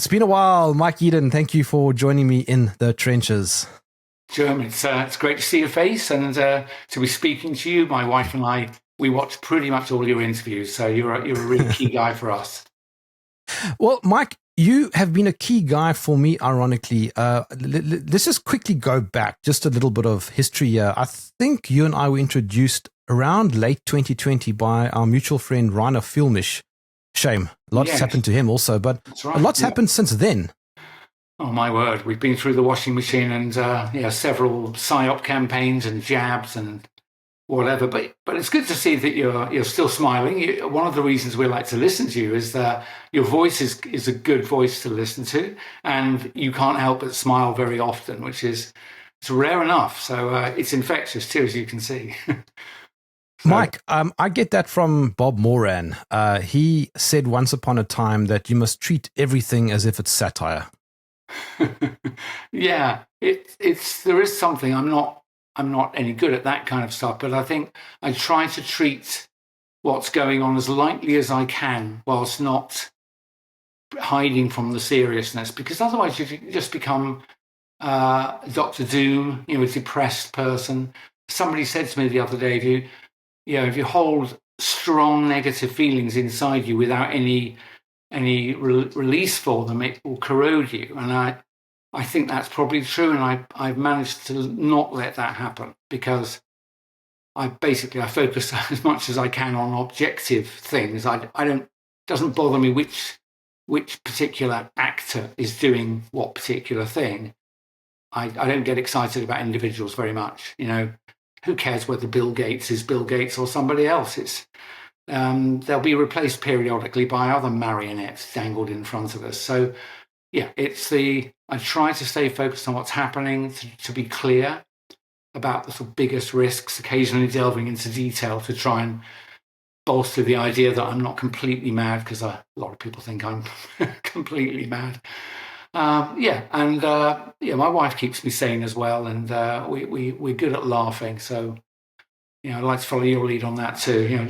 It's been a while. Mike Yeadon, thank you for joining me in the trenches. Jerm, it's great to see your face and to be speaking to you. My wife and I, we watch pretty much all your interviews, so you're a really key guy for us. Well, Mike, you have been a key guy for me, ironically. Let's just quickly go back, just a little bit of history here. I think you and I were introduced around late 2020 by our mutual friend, Rainer Filmish. Shame. Lots happened to him also, but right. A lot's happened since then. Oh, my word. We've been through the washing machine and several PSYOP campaigns and jabs and whatever. But it's good to see that you're still smiling. One of the reasons we like to listen to you is that your voice is a good voice to listen to, and you can't help but smile very often, which is it's rare enough. So it's infectious too, as you can see. Mike, I get that from Bob Moran. He said once upon a time that you must treat everything as if it's satire. Yeah, there is something. I'm not any good at that kind of stuff, but I think I try to treat what's going on as lightly as I can, whilst not hiding from the seriousness, because otherwise you just become Dr. Doom, a depressed person. Somebody said to me the other day, if you hold strong negative feelings inside you without any release for them, it will corrode you. And I think that's probably true. And I've managed to not let that happen, because I focus as much as I can on objective things. It doesn't bother me which particular actor is doing what particular thing. I don't get excited about individuals very much. Who cares whether Bill Gates is Bill Gates or somebody else? They'll be replaced periodically by other marionettes dangled in front of us. So, I try to stay focused on what's happening, to be clear about the sort of biggest risks, occasionally delving into detail to try and bolster the idea that I'm not completely mad, because a lot of people think I'm completely mad. My wife keeps me sane as well, and we're good at laughing. So, I'd like to follow your lead on that too.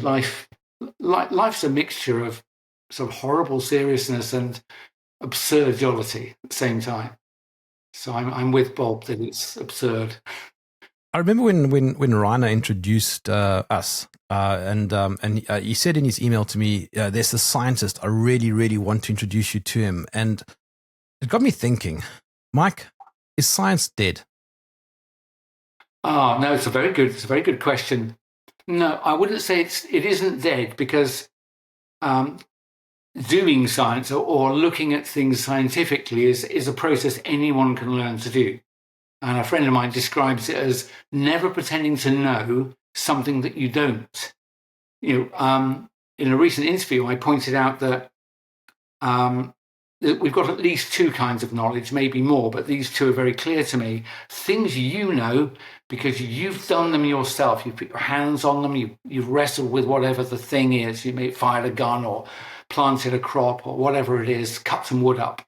Life's a mixture of sort of horrible seriousness and absurd jollity at the same time. So I'm with Bob that it's absurd. I remember when Rainer introduced us, and he said in his email to me, "There's this scientist. I really, really want to introduce you to him." And it got me thinking, Mike, is science dead? Oh, no, it's a very good question. No, I wouldn't say it isn't dead, because doing science or looking at things scientifically is a process anyone can learn to do. And a friend of mine describes it as never pretending to know something that you don't. In a recent interview, I pointed out that we've got at least two kinds of knowledge, maybe more, but these two are very clear to me. Things you know because you've done them yourself. You've put your hands on them. You've wrestled with whatever the thing is. You may have fired a gun or planted a crop or whatever it is, cut some wood up.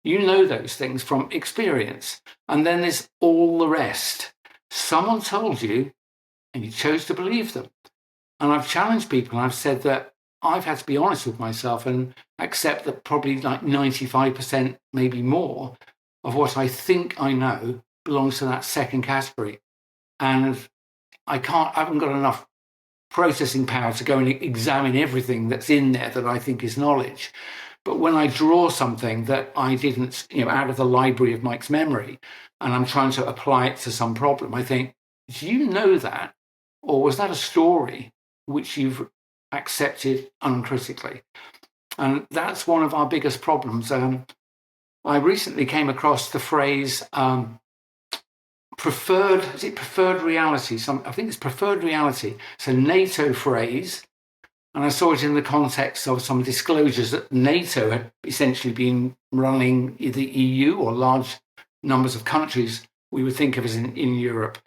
You know those things from experience. And then there's all the rest. Someone told you and you chose to believe them. And I've challenged people, and I've said that I've had to be honest with myself and accept that probably like 95%, maybe more, of what I think I know belongs to that second category. And I haven't got enough processing power to go and examine everything that's in there that I think is knowledge. But when I draw something that I didn't, out of the library of Mike's memory, and I'm trying to apply it to some problem, I think, do you know that? Or was that a story which you've accepted uncritically? And that's one of our biggest problems. I recently came across the phrase preferred reality? I think it's preferred reality. It's a NATO phrase. And I saw it in the context of some disclosures that NATO had essentially been running the EU or large numbers of countries we would think of as in Europe.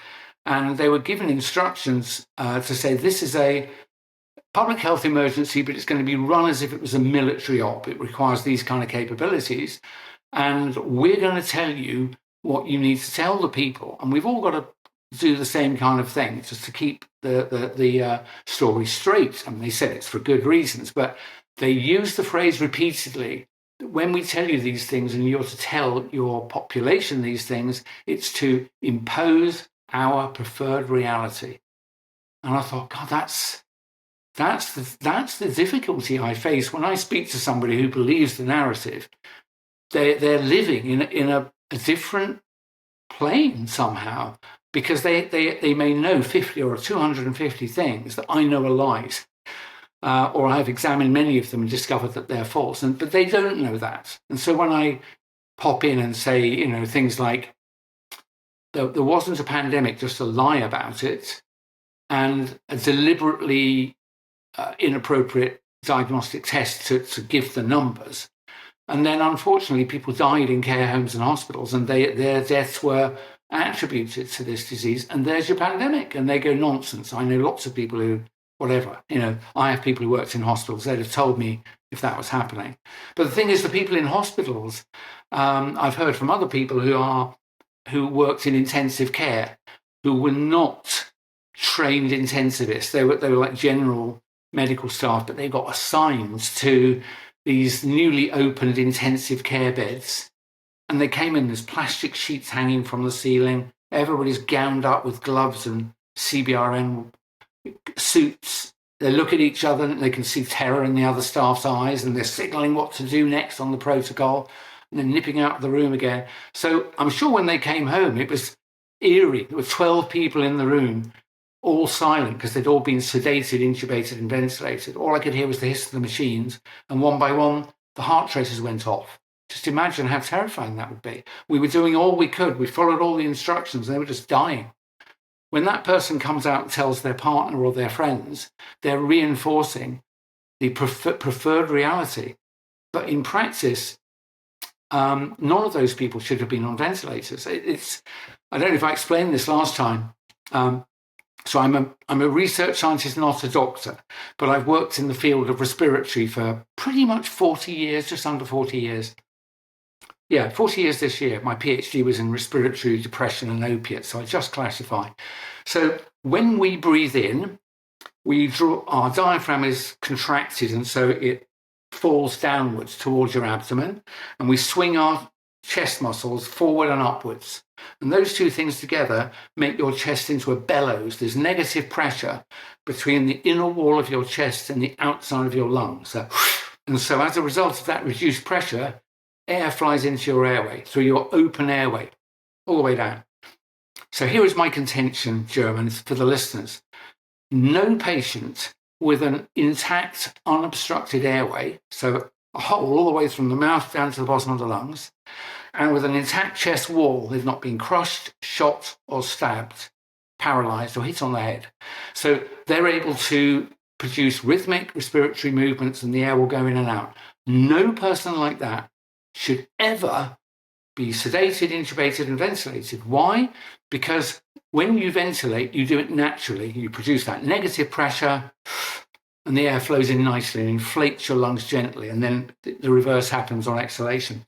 And they were given instructions to say this is a public health emergency, but it's going to be run as if it was a military op. It requires these kind of capabilities. And we're going to tell you what you need to tell the people. And we've all got to do the same kind of thing just to keep the story straight. I mean, they said it's for good reasons, but they used the phrase repeatedly when we tell you these things and you're to tell your population these things, it's to impose our preferred reality. And I thought, God, that's the difficulty I face when I speak to somebody who believes the narrative. They're living in a different plane somehow, because they may know 50 or 250 things that I know are lies. Or I've examined many of them and discovered that they're false, but they don't know that. And so when I pop in and say, things like, there wasn't a pandemic, just a lie about it, and a deliberately inappropriate diagnostic test to give the numbers. And then, unfortunately, people died in care homes and hospitals, and their deaths were attributed to this disease. And there's your pandemic. And they go, nonsense. I know lots of people who, whatever, I have people who worked in hospitals. They'd have told me if that was happening. But the thing is, the people in hospitals, I've heard from other people who worked in intensive care, who were not trained intensivists. They were like general medical staff, but they got assigned to these newly opened intensive care beds. And they came in, there's plastic sheets hanging from the ceiling. Everybody's gowned up with gloves and CBRN suits. They look at each other and they can see terror in the other staff's eyes, and they're signaling what to do next on the protocol, and then nipping out of the room again. So I'm sure when they came home, it was eerie. There were 12 people in the room, all silent, because they'd all been sedated, intubated, and ventilated. All I could hear was the hiss of the machines, and one by one, the heart tracers went off. Just imagine how terrifying that would be. We were doing all we could. We followed all the instructions, and they were just dying. When that person comes out and tells their partner or their friends, they're reinforcing the preferred reality. But in practice, none of those people should have been on ventilators. I don't know if I explained this last time. So I'm a research scientist, not a doctor, but I've worked in the field of respiratory for pretty much 40 years, just under 40 years. Yeah, 40 years this year. My PhD was in respiratory depression and opiates, so I just classify. So when we breathe in, our diaphragm is contracted, and so it falls downwards towards your abdomen, and we swing our chest muscles forward and upwards. And those two things together make your chest into a bellows. There's negative pressure between the inner wall of your chest and the outside of your lungs. And so as a result of that reduced pressure, air flies into your airway, through your open airway, all the way down. So here is my contention, Jerm, for the listeners. No patient with an intact, unobstructed airway, so a hole all the way from the mouth down to the bottom of the lungs, and with an intact chest wall, they've not been crushed, shot, or stabbed, paralyzed, or hit on the head. So they're able to produce rhythmic respiratory movements, and the air will go in and out. No person like that should ever be sedated, intubated, and ventilated. Why? Because when you ventilate, you do it naturally. You produce that negative pressure, and the air flows in nicely and inflates your lungs gently, and then the reverse happens on exhalation.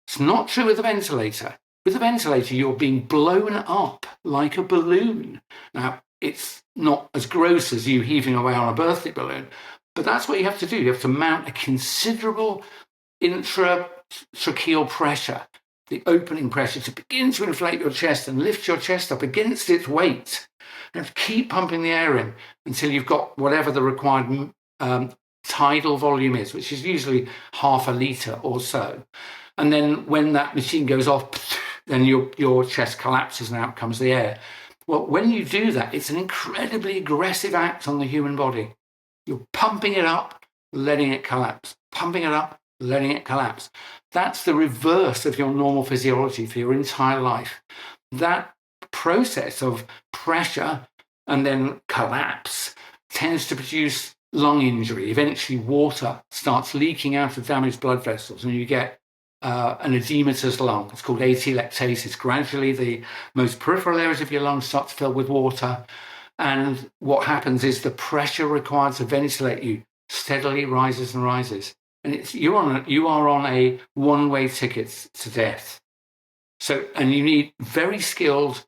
It's not true with a ventilator. With a ventilator, you're being blown up like a balloon. Now, it's not as gross as you heaving away on a birthday balloon, but that's what you have to do. You have to mount a considerable intratracheal pressure, the opening pressure, to begin to inflate your chest and lift your chest up against its weight. You have to keep pumping the air in until you've got whatever the required tidal volume is, which is usually half a litre or so. And then when that machine goes off, then your chest collapses and out comes the air. Well, when you do that, it's an incredibly aggressive act on the human body. You're pumping it up, letting it collapse, pumping it up, letting it collapse. That's the reverse of your normal physiology for your entire life. That process of pressure and then collapse tends to produce lung injury. Eventually, water starts leaking out of damaged blood vessels, and you get an edematous lung. It's called atelectasis. Gradually, the most peripheral areas of your lungs start to fill with water, and what happens is the pressure required to ventilate you steadily rises and rises. And you are on a one-way ticket to death. So, and you need very skilled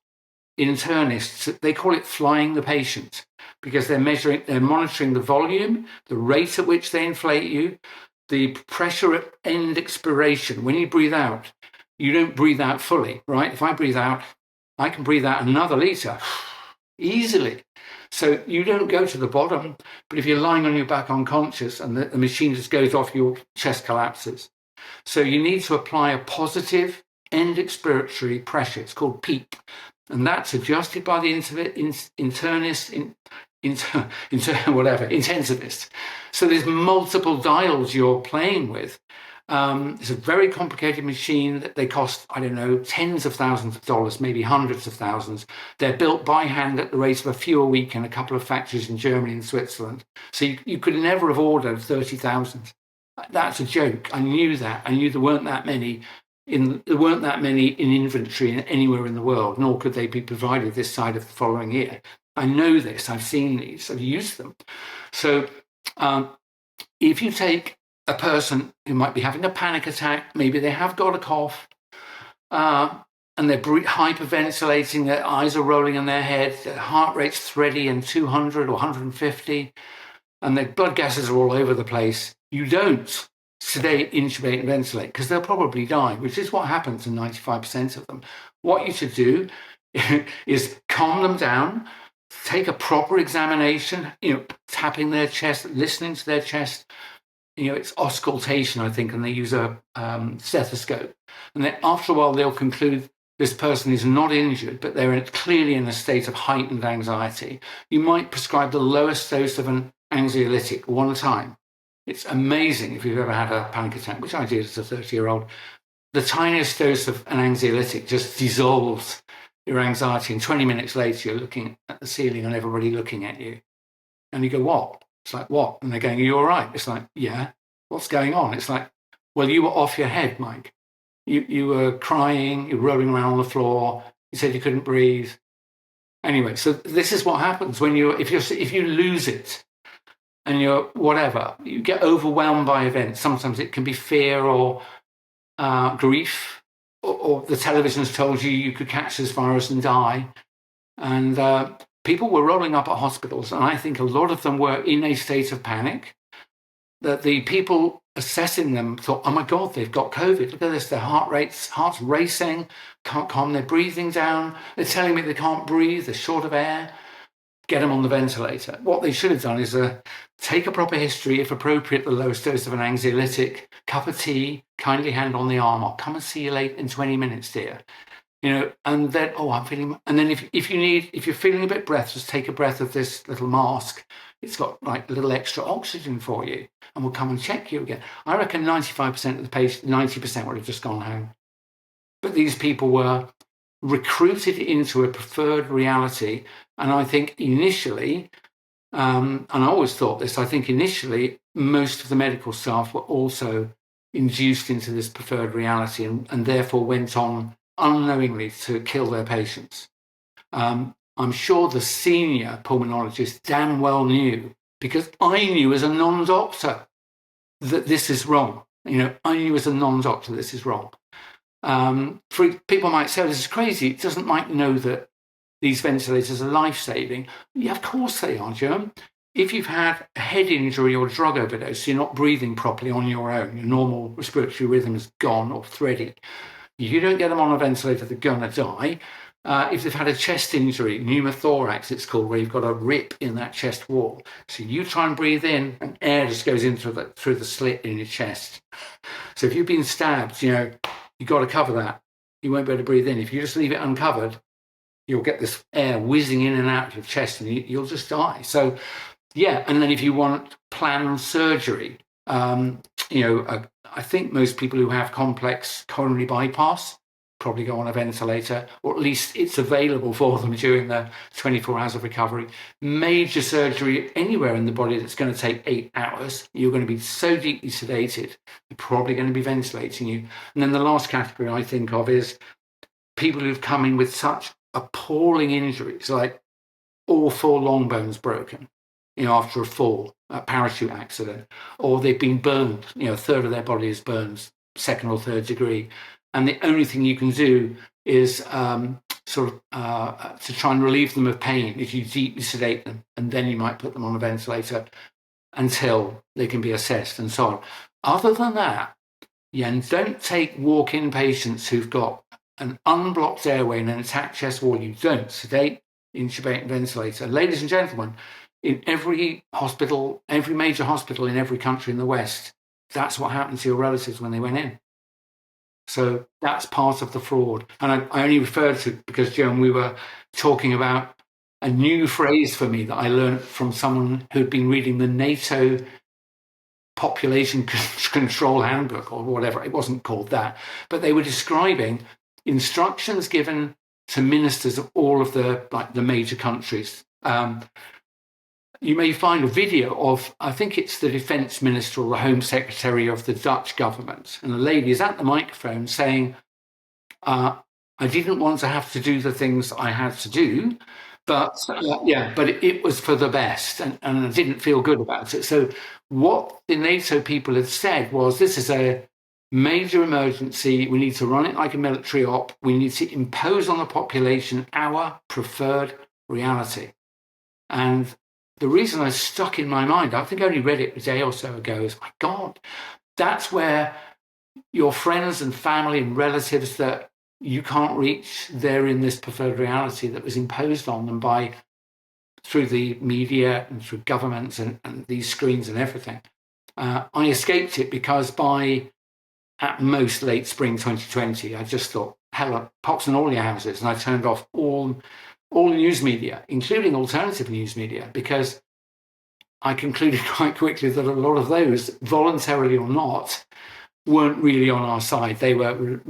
internists. They call it flying the patient, because they're monitoring the volume, the rate at which they inflate you, the pressure at end expiration, when you breathe out, you don't breathe out fully, right? If I breathe out, I can breathe out another litre easily. So you don't go to the bottom, but if you're lying on your back unconscious and the machine just goes off, your chest collapses. So you need to apply a positive end expiratory pressure. It's called PEEP. And that's adjusted by the intensivist. So there's multiple dials you're playing with. It's a very complicated machine that they cost, I don't know, tens of thousands of dollars, maybe hundreds of thousands. They're built by hand at the rate of a few a week in a couple of factories in Germany and Switzerland. So you could never have ordered 30,000. That's a joke. I knew that. I knew there weren't that many in inventory anywhere in the world, nor could they be provided this side of the following year. I know this. I've seen these. I've used them. So if you take a person who might be having a panic attack, maybe they have got a cough, and they're hyperventilating, their eyes are rolling in their head, their heart rate's thready and 200 or 150, and their blood gases are all over the place, you don't sedate, intubate, and ventilate, because they'll probably die, which is what happens in 95% of them. What you should do is calm them down, take a proper examination, tapping their chest, listening to their chest. It's auscultation, I think, and they use a stethoscope. And then after a while, they'll conclude this person is not injured, but they're clearly in a state of heightened anxiety. You might prescribe the lowest dose of an anxiolytic one time. It's amazing if you've ever had a panic attack, which I did as a 30-year-old. The tiniest dose of an anxiolytic just dissolves your anxiety, and 20 minutes later, you're looking at the ceiling and everybody looking at you. And you go, what? It's like, what? And they're going, are you all right? It's like, yeah. What's going on? It's like, well, you were off your head, Mike. You were crying, you were rolling around on the floor. You said you couldn't breathe. Anyway, so this is what happens when if you lose it and you're whatever, you get overwhelmed by events. Sometimes it can be fear or grief, or the television's told you could catch this virus and die. And people were rolling up at hospitals, and I think a lot of them were in a state of panic, that the people assessing them thought, oh my God, they've got COVID. Look at this, their heart's racing, can't calm their breathing down. They're telling me they can't breathe, they're short of air. Get them on the ventilator. What they should have done is take a proper history, if appropriate, the lowest dose of an anxiolytic, cup of tea, kindly hand on the arm. I'll come and see you late in 20 minutes, dear. And then, I'm feeling, and then if you're feeling a bit breathless, take a breath of this little mask. It's got like a little extra oxygen for you, and we'll come and check you again. I reckon 95% of the patients, 90% would have just gone home. But these people were recruited into a preferred reality. And I think initially, and I always thought this, I think initially most of the medical staff were also induced into this preferred reality and therefore went on unknowingly to kill their patients. I'm sure the senior pulmonologist damn well knew, because I knew as a non-doctor that this is wrong. I knew as a non-doctor this is wrong. People might say, this is crazy. Doesn't Mike know that these ventilators are life-saving? Yeah, of course they are, Jerm. If you've had a head injury or drug overdose, you're not breathing properly on your own, your normal respiratory rhythm is gone or thready. You don't get them on a ventilator, they're going to die. If they've had a chest injury, pneumothorax it's called, where you've got a rip in that chest wall. So you try and breathe in and air just goes in through the slit in your chest. So if you've been stabbed, you've got to cover that. You won't be able to breathe in. If you just leave it uncovered, you'll get this air whizzing in and out of your chest and you'll just die. So, yeah. And then if you want planned surgery, I think most people who have complex coronary bypass probably go on a ventilator, or at least it's available for them during the 24 hours of recovery. Major surgery anywhere in the body that's going to take 8 hours, you're going to be so deeply sedated, they're probably going to be ventilating you. And then the last category I think of is people who've come in with such appalling injuries, like all 4 long bones broken, after a fall, a parachute accident, or they've been burned, a third of their body is burned, 2nd or 3rd degree. And the only thing you can do is to try and relieve them of pain is you deeply sedate them, and then you might put them on a ventilator until they can be assessed and so on. other than that, don't take walk-in patients who've got an unblocked airway and an attacked chest wall. You don't sedate, intubate, and ventilate. And ladies and gentlemen, in every hospital, every major hospital in every country in the West, that's what happened to your relatives when they went in. So that's part of the fraud. And I only referred to it because, Joan, we were talking about a new phrase for me that I learned from someone who'd been reading the NATO population control handbook or whatever. It wasn't called that, but they were describing instructions given to ministers of all of the major countries. You may find a video of, I think it's the defense minister or the home secretary of the Dutch government. And the lady is at the microphone saying, I didn't want to have to do the things I had to do, but but it was for the best, and I didn't feel good about it. So what the NATO people had said was, this is a major emergency. We need to run it like a military op. We need to impose on the population our preferred reality. And the reason I stuck in my mind, I think I only read it a day or so ago, is, my God, that's where your friends and family and relatives that you can't reach, they're in this preferred reality that was imposed on them through the media and through governments and these screens and everything. I escaped it because by, at most, late spring 2020, I just thought, hell, pox in all your houses. And I turned off all news media, including alternative news media, because I concluded quite quickly that a lot of those, voluntarily or not, weren't really on our side. They were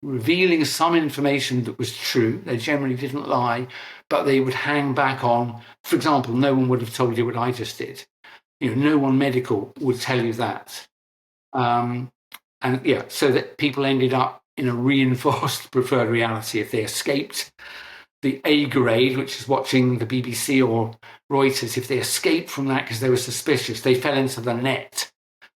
revealing some information that was true. They generally didn't lie, but they would hang back on, for example, no one would have told you what I just did. No one medical would tell you that. So that people ended up in a reinforced preferred reality. If they escaped the A grade, which is watching the BBC or Reuters, if they escaped from that because they were suspicious, they fell into the net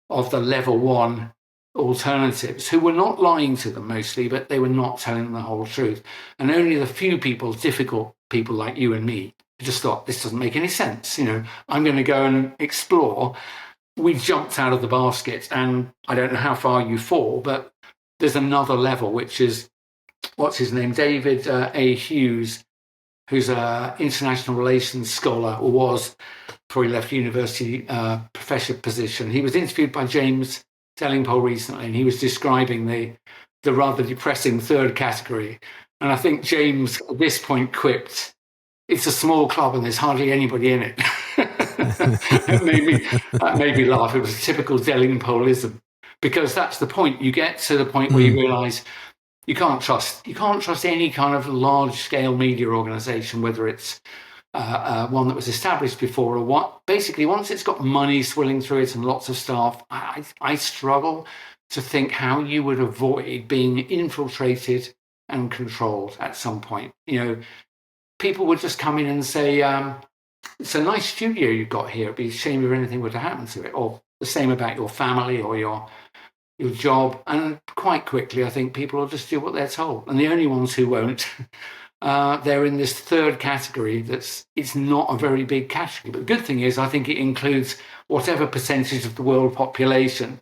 of the level 1 alternatives, who were not lying to them mostly, but they were not telling them the whole truth. And only the few people, difficult people like you and me, who just thought, this doesn't make any sense. I'm going to go and explore. We jumped out of the basket, and I don't know how far you fall, but there's another level, which is, what's his name? David A. Hughes, who's an international relations scholar, or was before he left university professor position. He was interviewed by James Delingpole recently, and he was describing the rather depressing third category. And I think James at this point quipped, "It's a small club and there's hardly anybody in it." That made me laugh. It was a typical Delingpoleism, because that's the point. You get to the point where you realise you can't trust any kind of large-scale media organisation, whether it's one that was established before or what. Basically, once it's got money swilling through it and lots of staff, I struggle to think how you would avoid being infiltrated and controlled at some point. People would just come in and say, it's a nice studio you've got here. It'd be a shame if anything were to happen to it. Or the same about your family or your job. And quite quickly, I think people will just do what they're told. And the only ones who won't, they're in this third category. It's not a very big category. But the good thing is, I think it includes whatever percentage of the world population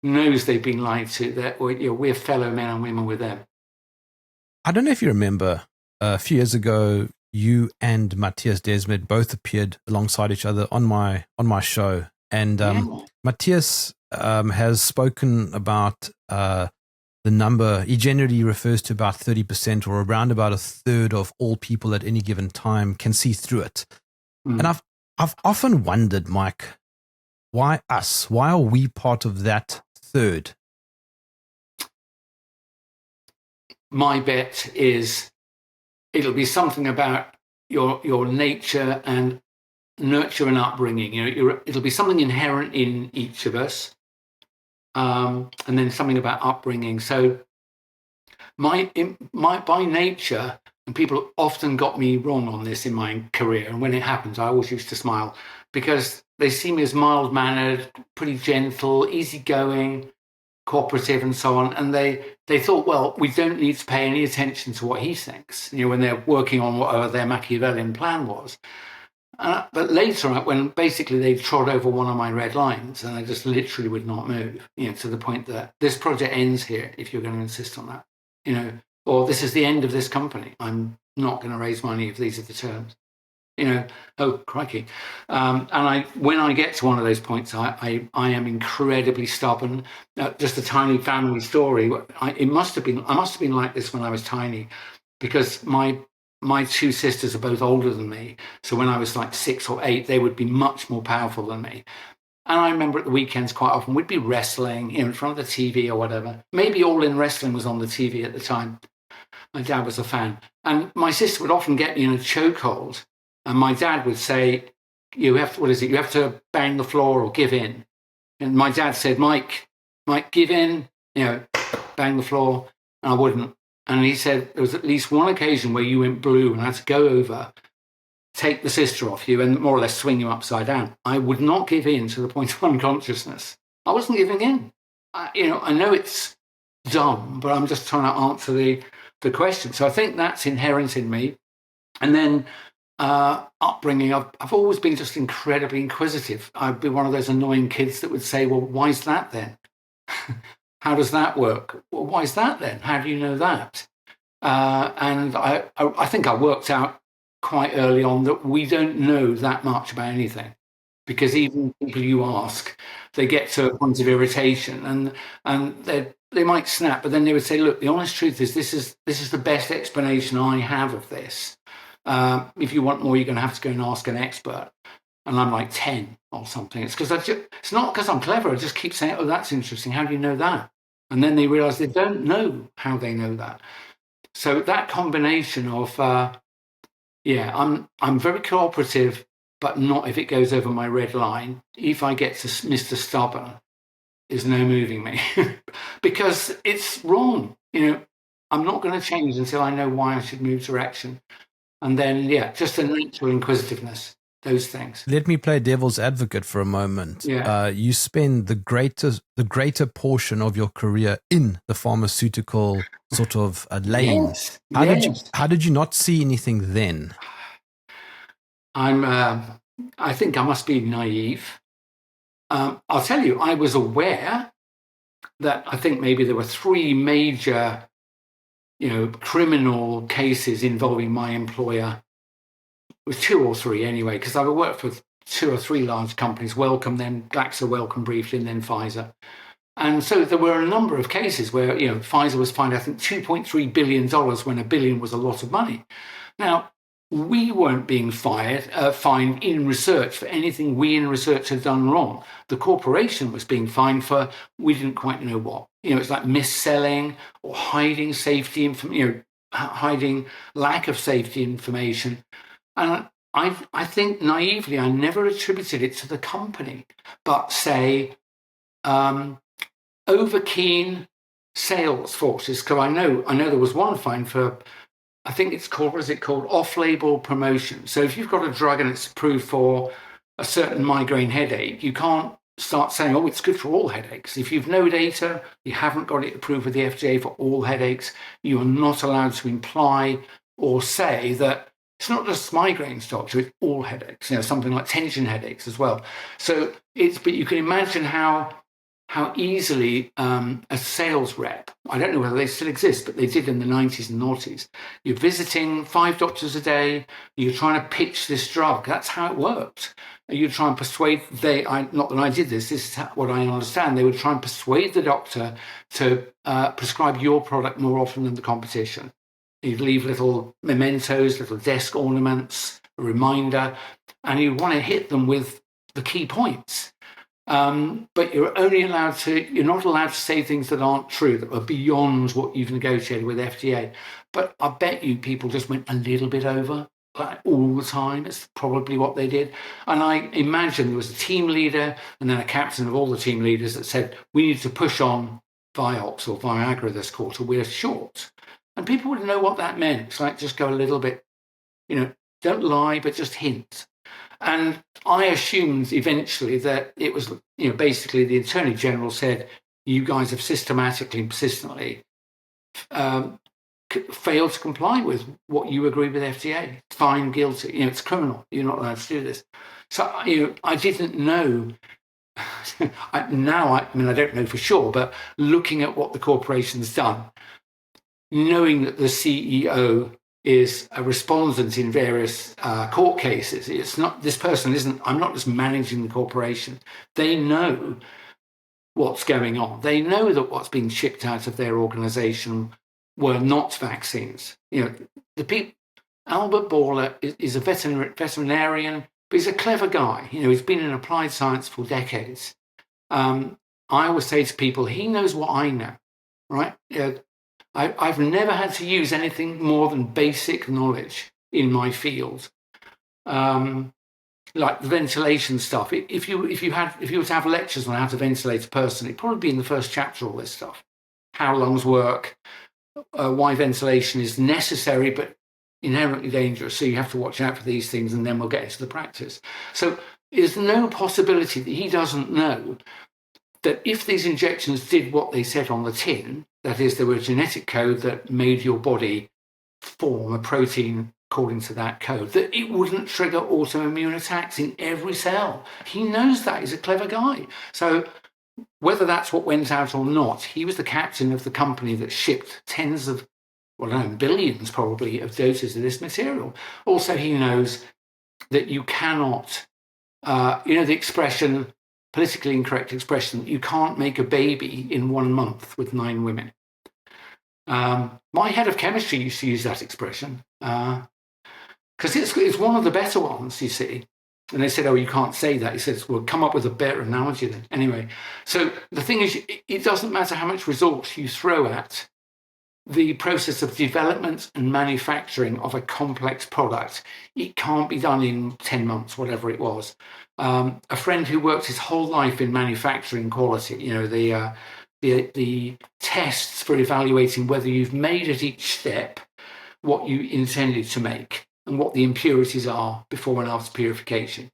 knows they've been lied to, that we're fellow men and women with them. I don't know if you remember, a few years ago, you and Matthias Desmet both appeared alongside each other on my show. And Matthias has spoken about the number. He generally refers to about 30% or around about a third of all people at any given time can see through it. And I've often wondered, Mike, why us? Why are we part of that third? My bet is it'll be something about your nature and nurture and upbringing. It'll be something inherent in each of us, and then something about upbringing. So my by nature, and people often got me wrong on this in my career, and when it happens, I always used to smile, because they see me as mild-mannered, pretty gentle, easygoing, cooperative, and so on. And they thought, well, we don't need to pay any attention to what he thinks, when they're working on whatever their Machiavellian plan was. But later, when basically they trod over one of my red lines, and I just literally would not move, to the point that this project ends here if you're going to insist on that, or this is the end of this company. I'm not going to raise money if these are the terms. Oh crikey! And when I get to one of those points, I am incredibly stubborn. Just a tiny family story. I must have been like this when I was tiny, because my two sisters are both older than me. So when I was like 6 or 8, they would be much more powerful than me. And I remember at the weekends quite often we'd be wrestling in front of the TV or whatever. Maybe All In Wrestling was on the TV at the time. My dad was a fan. And my sister would often get me in a chokehold. And my dad would say, you have to bang the floor or give in. And my dad said, Mike, give in, bang the floor. And I wouldn't. And he said there was at least one occasion where you went blue and I had to go over, take the sister off you and more or less swing you upside down. I would not give in to the point of unconsciousness. I wasn't giving in. I know it's dumb, but I'm just trying to answer the question. So I think that's inherent in me. And then upbringing, I've always been just incredibly inquisitive. I'd be one of those annoying kids that would say, well, why is that then? How does that work? Well, why is that then? How do you know that? And I think I worked out quite early on that we don't know that much about anything, because even people you ask, they get to a point of irritation and they might snap, but then they would say, look, the honest truth is this is the best explanation I have of this. If you want more, you're going to have to go and ask an expert. And I'm like 10 or something. It's not because I'm clever. I just keep saying, oh, that's interesting. How do you know that? And then they realize they don't know how they know that. So that combination of, I'm very cooperative, but not if it goes over my red line. If I get to Mr. Stubborn, there's no moving me because it's wrong. I'm not going to change until I know why I should move direction. And then, just a natural inquisitiveness. Those things. Let me play devil's advocate for a moment. Yeah. You spend the greater portion of your career in the pharmaceutical sort of lane. Yes. How did you not see anything then? I think I must be naive. I'll tell you, I was aware that I think maybe there were 3 major, criminal cases involving my employer. With 2 or 3 anyway, because I worked for 2 or 3 large companies, Wellcome, then Glaxo Wellcome briefly, and then Pfizer. And so there were a number of cases where, Pfizer was fined, I think, $2.3 billion when $1 billion was a lot of money. Now, we weren't being fined in research for anything we in research had done wrong. The corporation was being fined for, we didn't quite know what. It's like mis-selling or hiding safety information, hiding lack of safety information. And I think naively, I never attributed it to the company, but say over-keen sales forces. Because I know there was one fine for, I think it's called, what is it called? Off-label promotion. So if you've got a drug and it's approved for a certain migraine headache, you can't start saying, oh, it's good for all headaches. If you've no data, you haven't got it approved with the FDA for all headaches, you are not allowed to imply or say that it's not just migraines, doctor, it's all headaches, something like tension headaches as well. So but you can imagine how easily a sales rep, I don't know whether they still exist, but they did in the 90s and noughties. You're visiting 5 doctors a day, you're trying to pitch this drug. That's how it worked. You try and persuade, not that I did this is what I understand, they would try and persuade the doctor to prescribe your product more often than the competition. You'd leave little mementos, little desk ornaments, a reminder, and you want to hit them with the key points. But you're not allowed to say things that aren't true, that are beyond what you've negotiated with FDA. But I bet you people just went a little bit over, like all the time. It's probably what they did. And I imagine there was a team leader and then a captain of all the team leaders that said, we need to push on Vioxx or Viagra this quarter, we're short. And people would know what that meant. It's like, just go a little bit, don't lie, but just hint. And I assumed eventually that it was, basically the Attorney General said, you guys have systematically and persistently fail to comply with what you agree with FDA. Fine, guilty. It's criminal. You're not allowed to do this. So I didn't know. I don't know for sure, but looking at what the corporation's done, knowing that the CEO is a respondent in various court cases, it's not, this person isn't, I'm not just managing the corporation. They know what's going on. They know that what's being shipped out of their organization were not vaccines. Albert Bourla is a veterinarian, but he's a clever guy. He's been in applied science for decades. I always say to people, he knows what I know, right? I've never had to use anything more than basic knowledge in my field, like the ventilation stuff. If you were to have lectures on how to ventilate a person, it'd probably be in the first chapter. All this stuff, how lungs work, why ventilation is necessary but inherently dangerous. So you have to watch out for these things, and then we'll get into the practice. So there's no possibility that he doesn't know that if these injections did what they said on the tin, that is, there were a genetic code that made your body form a protein according to that code, that it wouldn't trigger autoimmune attacks in every cell. He knows that. He's a clever guy. So whether that's what went out or not, he was the captain of the company that shipped tens of, billions probably of doses of this material. Also, he knows that you cannot, the expression, politically incorrect expression, you can't make a baby in 1 month with 9 women. My head of chemistry used to use that expression because it's one of the better ones, you see. And they said, oh, you can't say that. He says, well, come up with a better analogy then. Anyway, so the thing is, it doesn't matter how much resource you throw at the process of development and manufacturing of a complex product. It can't be done in 10 months, whatever it was. A friend who worked his whole life in manufacturing quality, the tests for evaluating whether you've made at each step what you intended to make and what the impurities are before and after purification.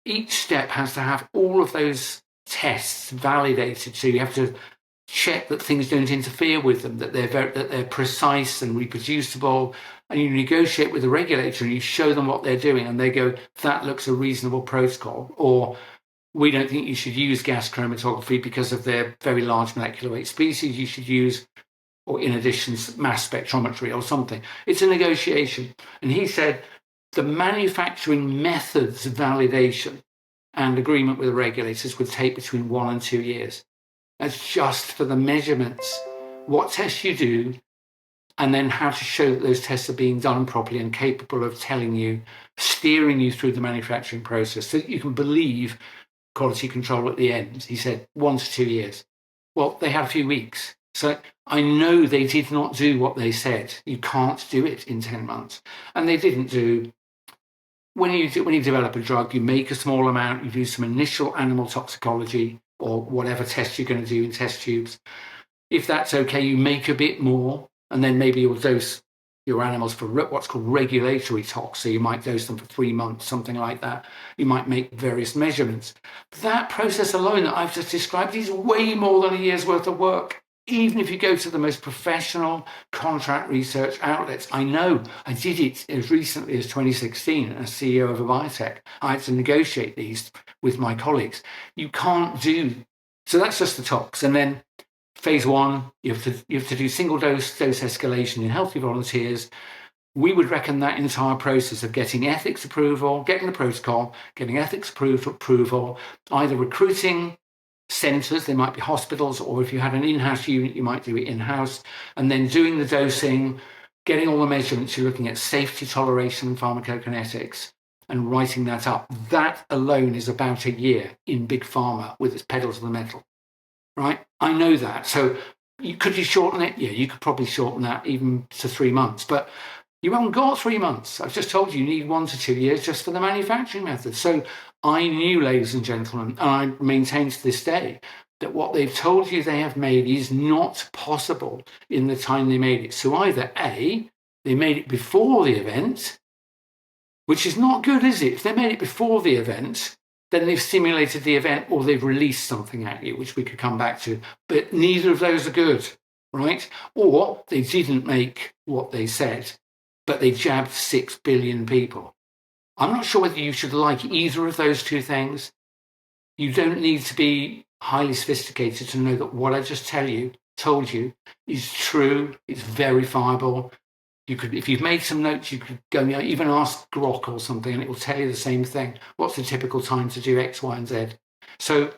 Each step has to have all of those tests validated. So you have to check that things don't interfere with them, that they're precise and reproducible, and you negotiate with the regulator and you show them what they're doing, and they go, that looks a reasonable protocol, or we don't think you should use gas chromatography because of their very large molecular weight species. You should use, or in addition, mass spectrometry or something. It's a negotiation. And he said the manufacturing methods validation and agreement with the regulators would take between 1 and 2 years. That's just for the measurements, what tests you do, and then how to show that those tests are being done properly and capable of telling you, steering you through the manufacturing process so that you can believe quality control at the end. He said 1 to 2 years. Well, they had a few weeks. So I know they did not do what they said. You can't do it in 10 months. And they didn't do. When you develop a drug, you make a small amount, you do some initial animal toxicology or whatever test you're going to do in test tubes. If that's okay, you make a bit more, and then maybe you'll dose your animals for what's called regulatory tox. So you might dose them for 3 months, something like that. You might make various measurements. That process alone that I've just described is way more than a year's worth of work. Even if you go to the most professional contract research outlets, I know I did it as recently as 2016 as CEO of a biotech. I had to negotiate these with my colleagues. You can't do, so that's just the tox. And then phase 1, you have to do single dose escalation in healthy volunteers. We would reckon that entire process of getting ethics approval, getting the protocol, getting ethics approval, either recruiting centres, they might be hospitals, or if you had an in-house unit, you might do it in-house, and then doing the dosing, getting all the measurements, you're looking at safety, toleration, and pharmacokinetics, and writing that up. That alone is about a year in big pharma with its pedal to the metal, right? I know that. So could you shorten it? Yeah, you could probably shorten that even to 3 months, but you haven't got 3 months. I've just told you need 1 to 2 years just for the manufacturing method. So I knew, ladies and gentlemen, and I maintain to this day, that what they've told you they have made is not possible in the time they made it. So either A, they made it before the event, which is not good, is it? If they made it before the event, then they've simulated the event, or they've released something at you, which we could come back to. But neither of those are good. right? Or they didn't make what they said, but they jabbed 6 billion people. I'm not sure whether you should like either of those two things. You don't need to be highly sophisticated to know that what I just told you is true. It's verifiable. You could, if you've made some notes, you could go even ask Grok or something, and it will tell you the same thing. What's the typical time to do X, Y, and Z? So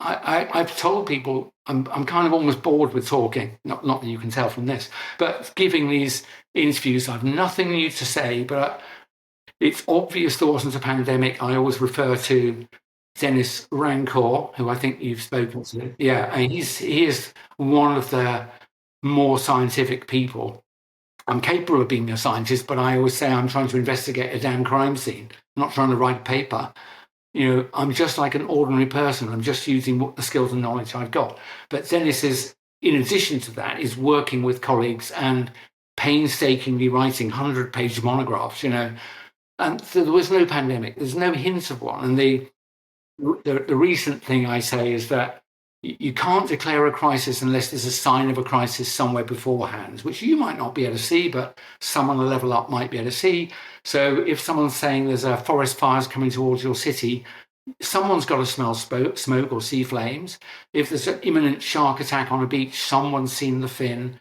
I've told people I'm kind of almost bored with talking. Not that you can tell from this, but giving these interviews, I've nothing new to say. But it's obvious there wasn't a pandemic. I always refer to Dennis Rancor, who I think you've spoken to. Yeah, and he is one of the more scientific people. I'm capable of being a scientist, but I always say I'm trying to investigate a damn crime scene, not trying to write a paper. I'm just like an ordinary person. I'm just using the skills and knowledge I've got. But Dennis is, in addition to that, is working with colleagues and painstakingly writing 100-page monographs, And so there was no pandemic. There's no hint of one. And the recent thing I say is that you can't declare a crisis unless there's a sign of a crisis somewhere beforehand, which you might not be able to see, but someone a level up might be able to see. So if someone's saying there's a forest fires coming towards your city, someone's got to smell smoke or see flames. If there's an imminent shark attack on a beach, someone's seen the fin.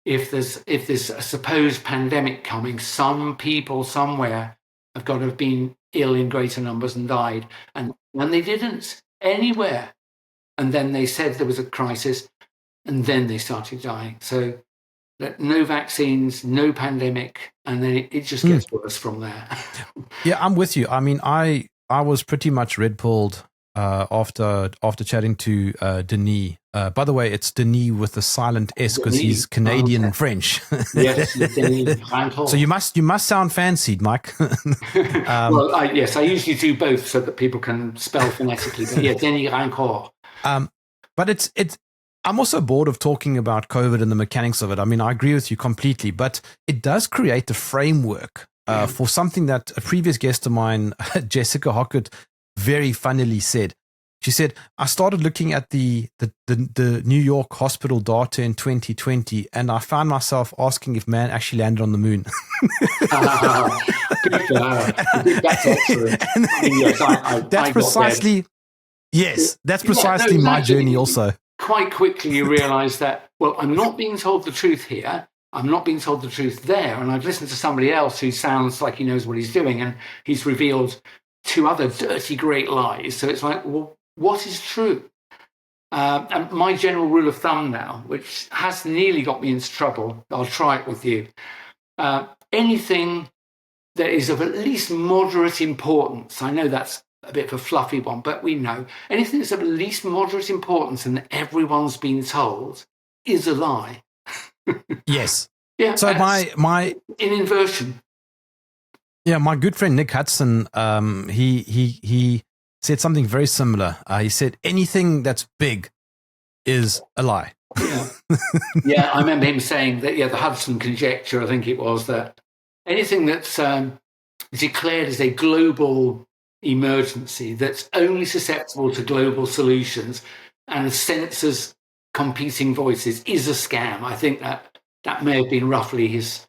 If there's a supposed pandemic coming, some people somewhere have got to have been ill in greater numbers and died. And they didn't anywhere. And then they said there was a crisis, and then they started dying. So no vaccines, no pandemic, and then it just gets worse from there. Yeah, I'm with you. I mean, I was pretty much red-pilled after chatting to Denis. By the way, it's Denis with a silent S because he's Canadian and French. Yes, Denis. So you must sound fancied, Mike. Well, I usually do both so that people can spell phonetically. But yeah, Denis Rancourt. But it's I'm also bored of talking about COVID and the mechanics of it. I mean, I agree with you completely, but it does create a framework for something that a previous guest of mine, Jessica Hockett, very funnily said. She said, I started looking at the New York hospital data in 2020, and I found myself asking if man actually landed on the moon. That's excellent. That's precisely... Yes, that's precisely my journey also. Quite quickly you realise that, well, I'm not being told the truth here. I'm not being told the truth there. And I've listened to somebody else who sounds like he knows what he's doing, and he's revealed 2 other dirty, great lies. So it's like, well, what is true? And my general rule of thumb now, which has nearly got me into trouble, I'll try it with you. Anything that is of at least moderate importance, I know that's a bit of a fluffy one, but we know anything that's of at least moderate importance and everyone's been told is a lie. Yes. Yeah. So my in inversion. Yeah, my good friend Nick Hudson, he said something very similar. He said anything that's big is a lie. Yeah. Yeah, I remember him saying that. Yeah, the Hudson conjecture, I think it was, that anything that's declared as a global emergency that's only susceptible to global solutions and censors competing voices is a scam. I think that may have been roughly his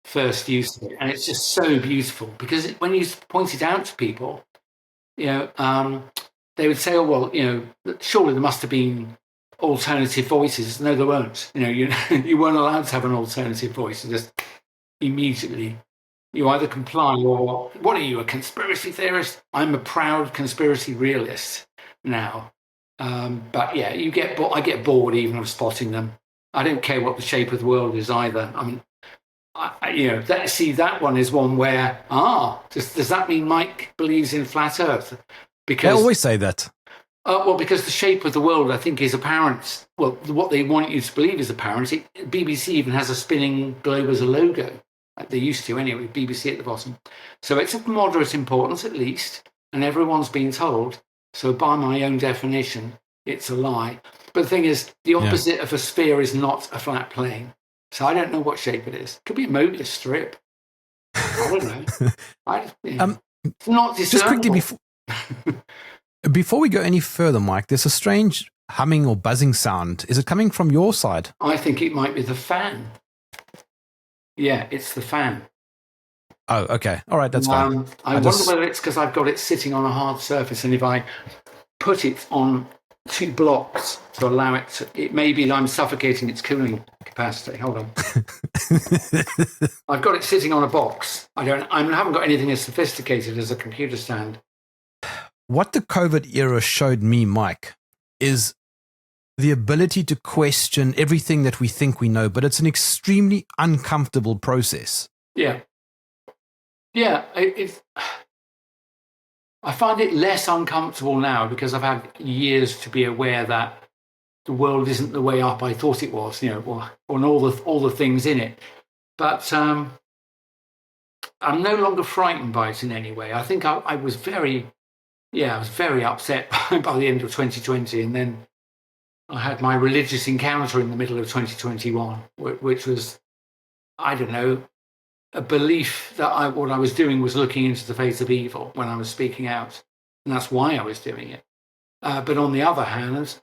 first use of it, and it's just so beautiful because when you point it out to people, they would say, "Oh well, surely there must have been alternative voices." No, there weren't. You weren't allowed to have an alternative voice. Just immediately. You either comply or, what are you, a conspiracy theorist? I'm a proud conspiracy realist now. But yeah, I get bored even of spotting them. I don't care what the shape of the world is either. I mean, that one is one where, does that mean Mike believes in flat Earth? Because they always say that. Well, because the shape of the world, I think, is apparent. Well, what they want you to believe is apparent. BBC even has a spinning globe as a logo. Like they used to anyway, BBC at the bottom. So it's of moderate importance at least, and everyone's been told. So by my own definition, it's a lie. But the thing is, the opposite of a sphere is not a flat plane. So I don't know what shape it is. Could be a Mobius strip. I don't know. It's not discernible. Just quickly before we go any further, Mike, there's a strange humming or buzzing sound. Is it coming from your side? I think it might be the fan. Yeah, it's the fan. Oh, okay. All right, that's fine. I wonder whether it's because I've got it sitting on a hard surface, and if I put it on 2 blocks to allow it to, it may be that I'm suffocating its cooling capacity. Hold on. I've got it sitting on a box. I haven't got anything as sophisticated as a computer stand. What the COVID era showed me, Mike, is the ability to question everything that we think we know, but it's an extremely uncomfortable process. Yeah. Yeah, I find it less uncomfortable now because I've had years to be aware that the world isn't the way up I thought it was, on all the things in it. But I'm no longer frightened by it in any way. I think I was very upset by the end of 2020, and then I had my religious encounter in the middle of 2021, which was, I don't know, a belief that what I was doing was looking into the face of evil when I was speaking out, and that's why I was doing it. But on the other hand,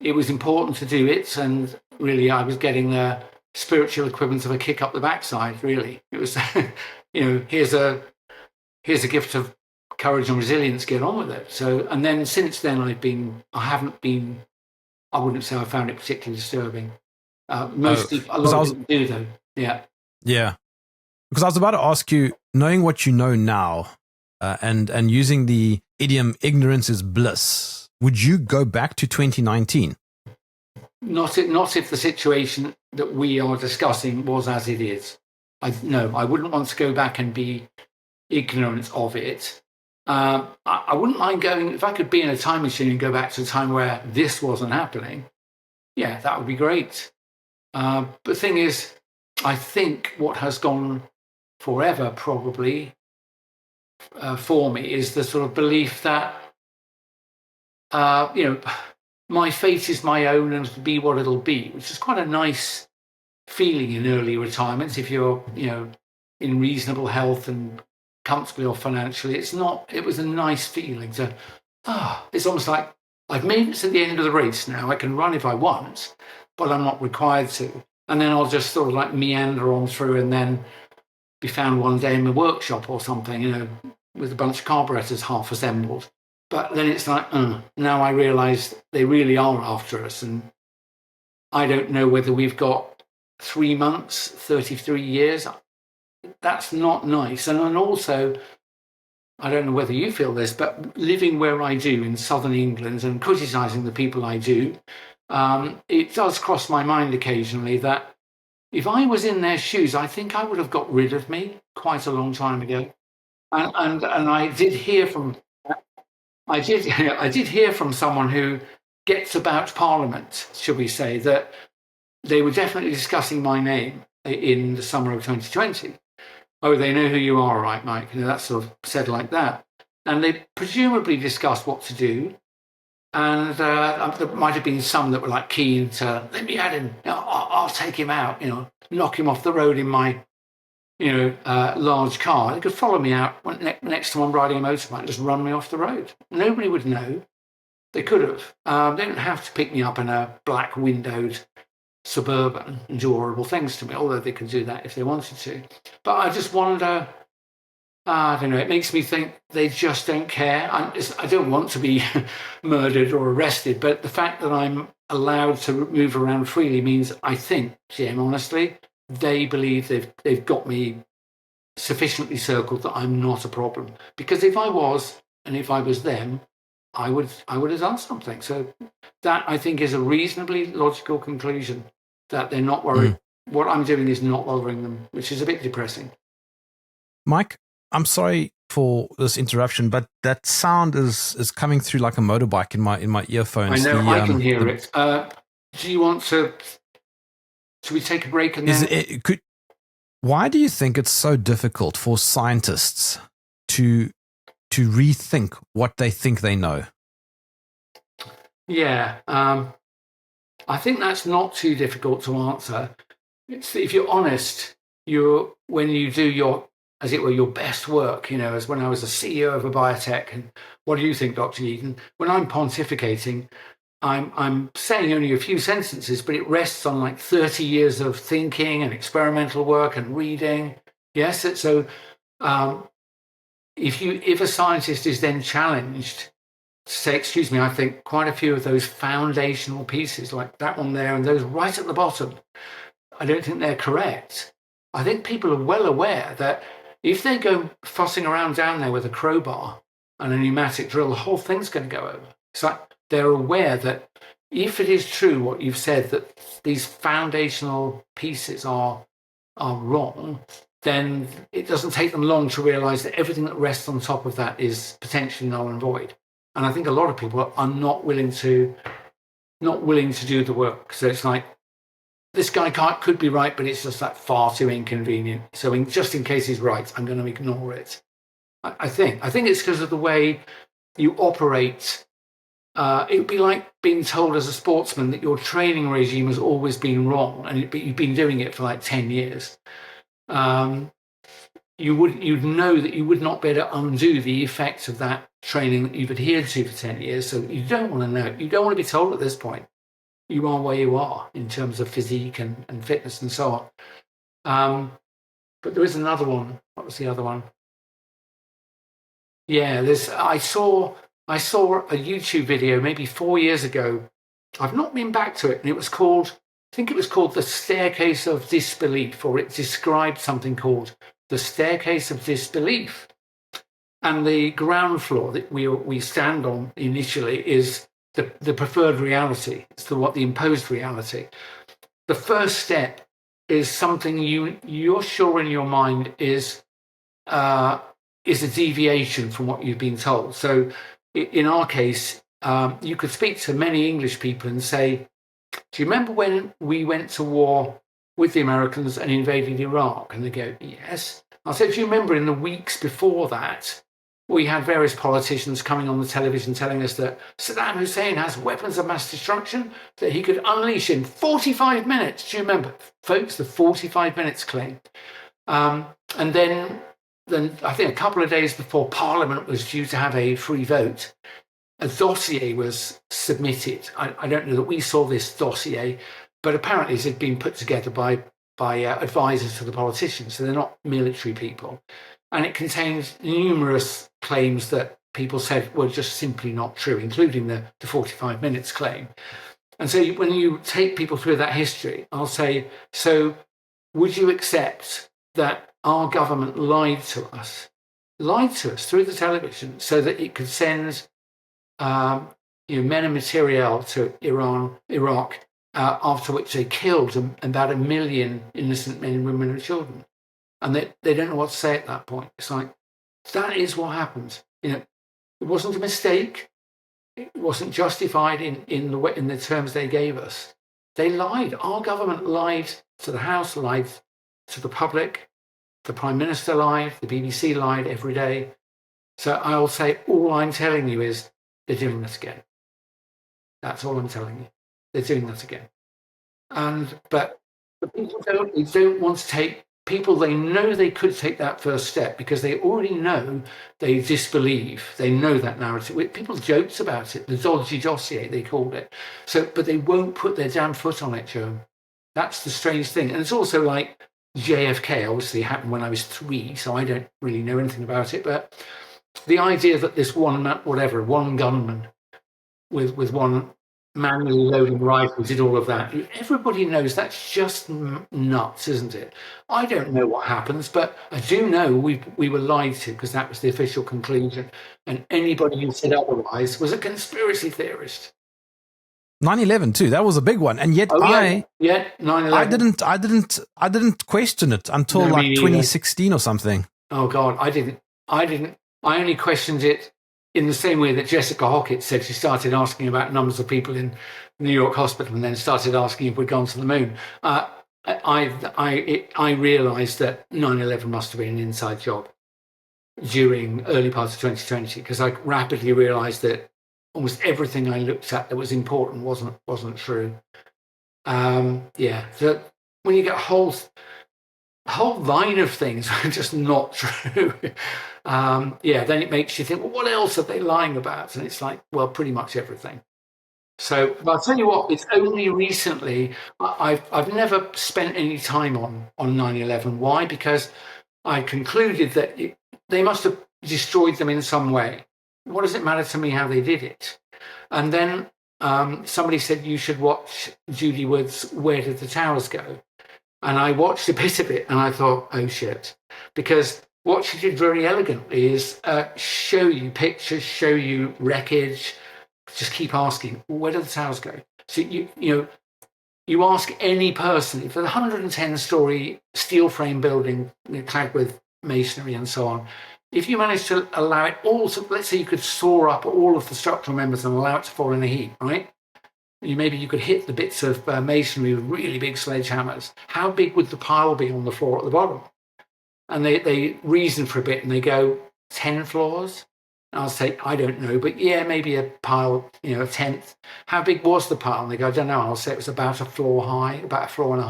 it was important to do it, and really I was getting the spiritual equivalent of a kick up the backside, really. It was, here's a gift of courage and resilience, get on with it. So, and then since then I wouldn't say I found it particularly disturbing. Most people, a lot of people do though. Yeah. Yeah. Because I was about to ask you, knowing what you know now, and using the idiom "ignorance is bliss," would you go back to 2019? Not if the situation that we are discussing was as it is. I wouldn't want to go back and be ignorant of it. I wouldn't mind going, if I could be in a time machine and go back to a time where this wasn't happening. Yeah, that would be great. But the thing is, I think what has gone forever probably for me is the sort of belief that, my fate is my own and it'll be what it'll be, which is quite a nice feeling in early retirement if you're, in reasonable health and comfortably or financially. It was a nice feeling to, it's almost like I've made it to the end of the race now. I can run if I want, but I'm not required to. And then I'll just sort of like meander on through and then be found one day in a workshop or something, with a bunch of carburetors half assembled. But then it's like, now I realise they really are after us. And I don't know whether we've got 3 months, 33 years. That's not nice. And also, I don't know whether you feel this, but living where I do in southern England and criticising the people I do, it does cross my mind occasionally that if I was in their shoes, I think I would have got rid of me quite a long time ago. And I did hear from someone who gets about Parliament, shall we say, that they were definitely discussing my name in the summer of 2020. Oh, they know who you are, right, Mike? That's sort of said like that. And they presumably discussed what to do. And there might have been some that were like keen to, let me at him, I'll take him out, knock him off the road in my, large car. They could follow me out next time I'm riding a motorbike, just run me off the road. Nobody would know. They could have. They don't have to pick me up in a black windowed Suburban and do horrible things to me, although they could do that if they wanted to. But I just wonder, I don't know, it makes me think they just don't care. I don't want to be murdered or arrested, but the fact that I'm allowed to move around freely means, I think, Jim, honestly, they believe they've got me sufficiently circled that I'm not a problem. Because if I was, and if I was them, I would have done something. So that, I think, is a reasonably logical conclusion, that they're not worried. What I'm doing is not bothering them, which is a bit depressing. Mike, I'm sorry for this interruption, but that sound is coming through like a motorbike in my earphones. I know, I can hear it. Do you want to? Should we take a break and then? Why do you think it's so difficult for scientists to rethink what they think they know? Yeah, I think that's not too difficult to answer. If you're honest, when you do your as it were, your best work, as when I was a CEO of a biotech. And what do you think, Dr. Yeadon? When I'm pontificating, I'm saying only a few sentences, but it rests on like 30 years of thinking and experimental work and reading. Yes, so if a scientist is then challenged to say, excuse me, I think quite a few of those foundational pieces, like that one there and those right at the bottom, I don't think they're correct. I think people are well aware that if they go fussing around down there with a crowbar and a pneumatic drill, the whole thing's going to go over. It's like they're aware that if it is true what you've said, that these foundational pieces are wrong, then it doesn't take them long to realize that everything that rests on top of that is potentially null and void. And I think a lot of people are not willing to do the work. So it's like, this guy could be right, but it's just that far too inconvenient. So just in case he's right, I'm going to ignore it. I think it's because of the way you operate. It would be like being told as a sportsman that your training regime has always been wrong, but you've been doing it for like 10 years. You'd know that you would not be able to undo the effects of that training that you've adhered to for 10 years. So you don't want to know. You don't want to be told at this point. You are where you are in terms of physique and fitness and so on. But there is another one. What was the other one? Yeah, I saw a YouTube video maybe 4 years ago. I've not been back to it, and I think it was called The Staircase of Disbelief, or it described something called The Staircase of Disbelief. And the ground floor that we stand on initially is the preferred reality. It's the imposed reality. The first step is something you're sure in your mind is a deviation from what you've been told. So in our case, you could speak to many English people and say, do you remember when we went to war with the Americans and invaded Iraq? And they go, yes. I said, do you remember in the weeks before that, we had various politicians coming on the television telling us that Saddam Hussein has weapons of mass destruction that he could unleash in 45 minutes. Do you remember, folks, the 45 minutes claim? And then I think a couple of days before Parliament was due to have a free vote, a dossier was submitted. I don't know that we saw this dossier, but apparently it had been put together by advisors to the politicians, so they're not military people. And it contains numerous claims that people said were just simply not true, including the 45 minutes claim. And so when you take people through that history, I'll say, so would you accept that our government lied to us through the television so that it could send men and materiel to Iraq, after which they killed about 1 million innocent men, women and children? And they don't know what to say at that point. It's like, that is what happened. It wasn't a mistake. It wasn't justified in the terms they gave us. They lied. Our government lied to the House, lied to the public. The Prime Minister lied. The BBC lied every day. So I'll say, all I'm telling you is they're doing that again. That's all I'm telling you. They're doing that again. But people don't want to take. People, they know they could take that first step because they already know they disbelieve. They know that narrative. People joked about it, the dodgy dossier, they called it. But they won't put their damn foot on it, Jerm. That's the strange thing. And it's also like JFK, obviously happened when I was 3, so I don't really know anything about it. But the idea that this one gunman with one manually loading rifle did all of that. Everybody knows that's just nuts, isn't it? I don't know what happens, but I do know we were lied to because that was the official conclusion. And anybody who said otherwise was a conspiracy theorist. 9/11 too. That was a big one, and yet 9/11. I didn't question it until like 2016 or something. Oh God, I didn't. I only questioned it in the same way that Jessica Hockett said she started asking about numbers of people in New York hospital and then started asking if we'd gone to the moon. I realised that 9/11 must have been an inside job during early parts of 2020 because I rapidly realised that almost everything I looked at that was important wasn't true. So when you get whole line of things are just not true. Then it makes you think, well, what else are they lying about? And it's like, well, pretty much everything. So, but I'll tell you what, it's only recently, I've never spent any time on 9/11. Why? Because I concluded that they must have destroyed them in some way. What does it matter to me how they did it? And then somebody said you should watch Judy Wood's Where Did the Towers Go? And I watched a bit of it and I thought, oh shit. Because what she did very elegantly is show you pictures, show you wreckage, just keep asking, where do the towers go? So you ask any person, if a 110-story steel frame building clad with masonry and so on, if you manage to allow it all to, let's say you could saw up all of the structural members and allow it to fall in a heap, right? Maybe you could hit the bits of masonry with really big sledgehammers. How big would the pile be on the floor at the bottom? And they reason for a bit and they go, 10 floors? And I'll say, I don't know, but yeah, maybe a pile, a tenth. How big was the pile? And they go, I don't know. I'll say it was about a floor high, about a floor and a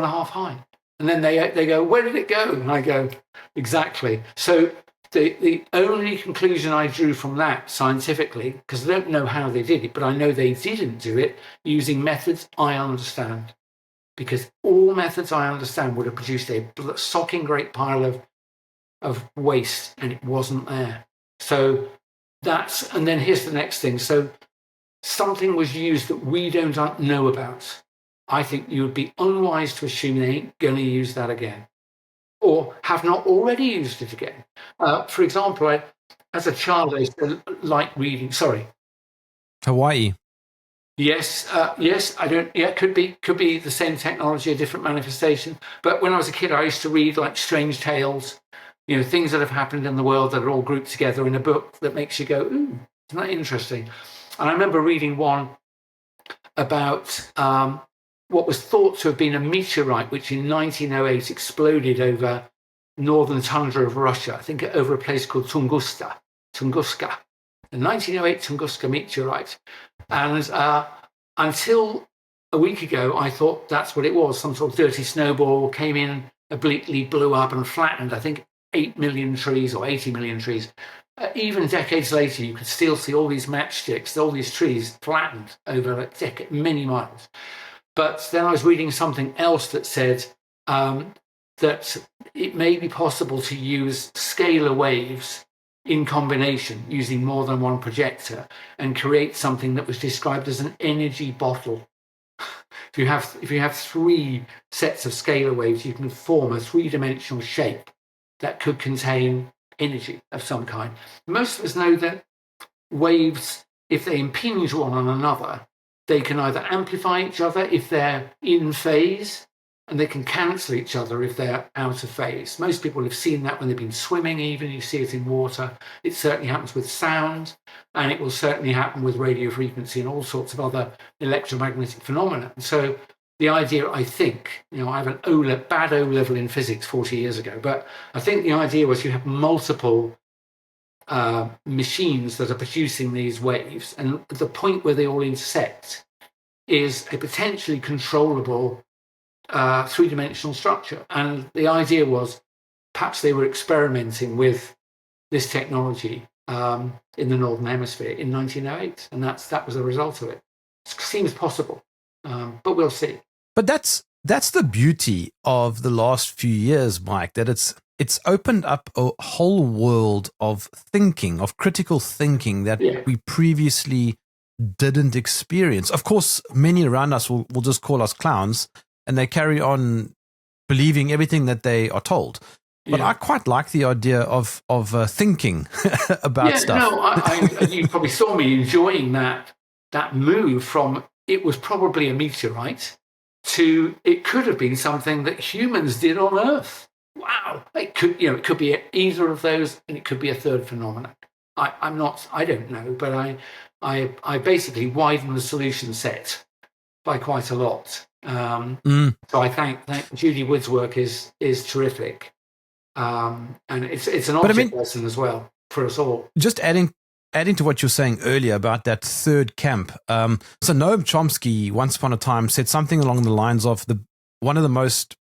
half high. And then they go, where did it go? And I go, exactly. So the only conclusion I drew from that scientifically, because I don't know how they did it, but I know they didn't do it using methods I understand. Because all methods I understand would have produced a socking great pile of waste, and it wasn't there. So and then here's the next thing. So something was used that we don't know about. I think you would be unwise to assume they ain't going to use that again, or have not already used it again. For example, as a child, I used to like reading. Sorry, Hawaii. Yes, I don't. Yeah, could be the same technology, a different manifestation. But when I was a kid, I used to read like strange tales, things that have happened in the world that are all grouped together in a book that makes you go, "Ooh, isn't that interesting?" And I remember reading one about what was thought to have been a meteorite, which in 1908 exploded over northern tundra of Russia. I think over a place called Tunguska, the 1908 Tunguska meteorite. And until a week ago, I thought that's what it was. Some sort of dirty snowball came in, obliquely blew up and flattened, I think, 8 million trees or 80 million trees. Even decades later, you could still see all these matchsticks, all these trees flattened over many miles. But then I was reading something else that said that it may be possible to use scalar waves in combination using more than one projector and create something that was described as an energy bottle. If you have three sets of scalar waves, you can form a three-dimensional shape that could contain energy of some kind. Most of us know that waves, if they impinge one on another, they can either amplify each other if they're in phase, and they can cancel each other if they're out of phase. Most people have seen that when they've been swimming, even. You see it in water. It certainly happens with sound, and it will certainly happen with radio frequency and all sorts of other electromagnetic phenomena. And so the idea, I think, I have an bad O level in physics 40 years ago, but I think the idea was you have multiple machines that are producing these waves, and the point where they all intersect is a potentially controllable three-dimensional structure. And the idea was perhaps they were experimenting with this technology in the Northern Hemisphere in 1908, and that was the result of it. It seems possible, but we'll see. But that's the beauty of the last few years, Mike, that it's opened up a whole world of thinking, of critical thinking that we previously didn't experience. Of course, many around us will just call us clowns, and they carry on believing everything that they are told. But I quite like the idea of thinking about stuff. No, you probably saw me enjoying that move from it was probably a meteorite to it could have been something that humans did on Earth. Wow, it could be either of those, and it could be a third phenomenon. I don't know, but I basically widened the solution set by quite a lot. So I think Judy Wood's work is terrific, and it's an object lesson as well for us all. Just adding to what you were saying earlier about that third camp. So Noam Chomsky once upon a time said something along the lines of one of the most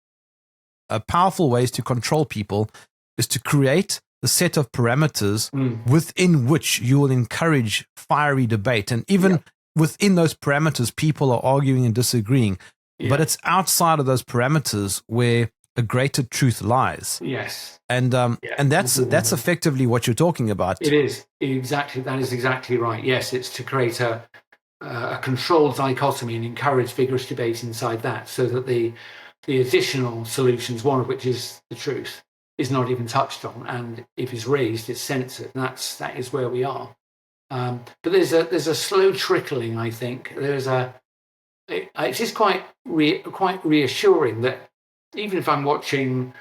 powerful ways to control people is to create the set of parameters within which you will encourage fiery debate. And even within those parameters, people are arguing and disagreeing. Yeah. But it's outside of those parameters where a greater truth lies. Yes. And that's effectively what you're talking about. It is. Exactly. That is exactly right. Yes, it's to create a controlled dichotomy and encourage vigorous debate inside that, so that the additional solutions, one of which is the truth, is not even touched on, and if it's raised, it's censored. And that is where we are. But there's a slow trickling. I think it's just quite reassuring that even if I'm watching,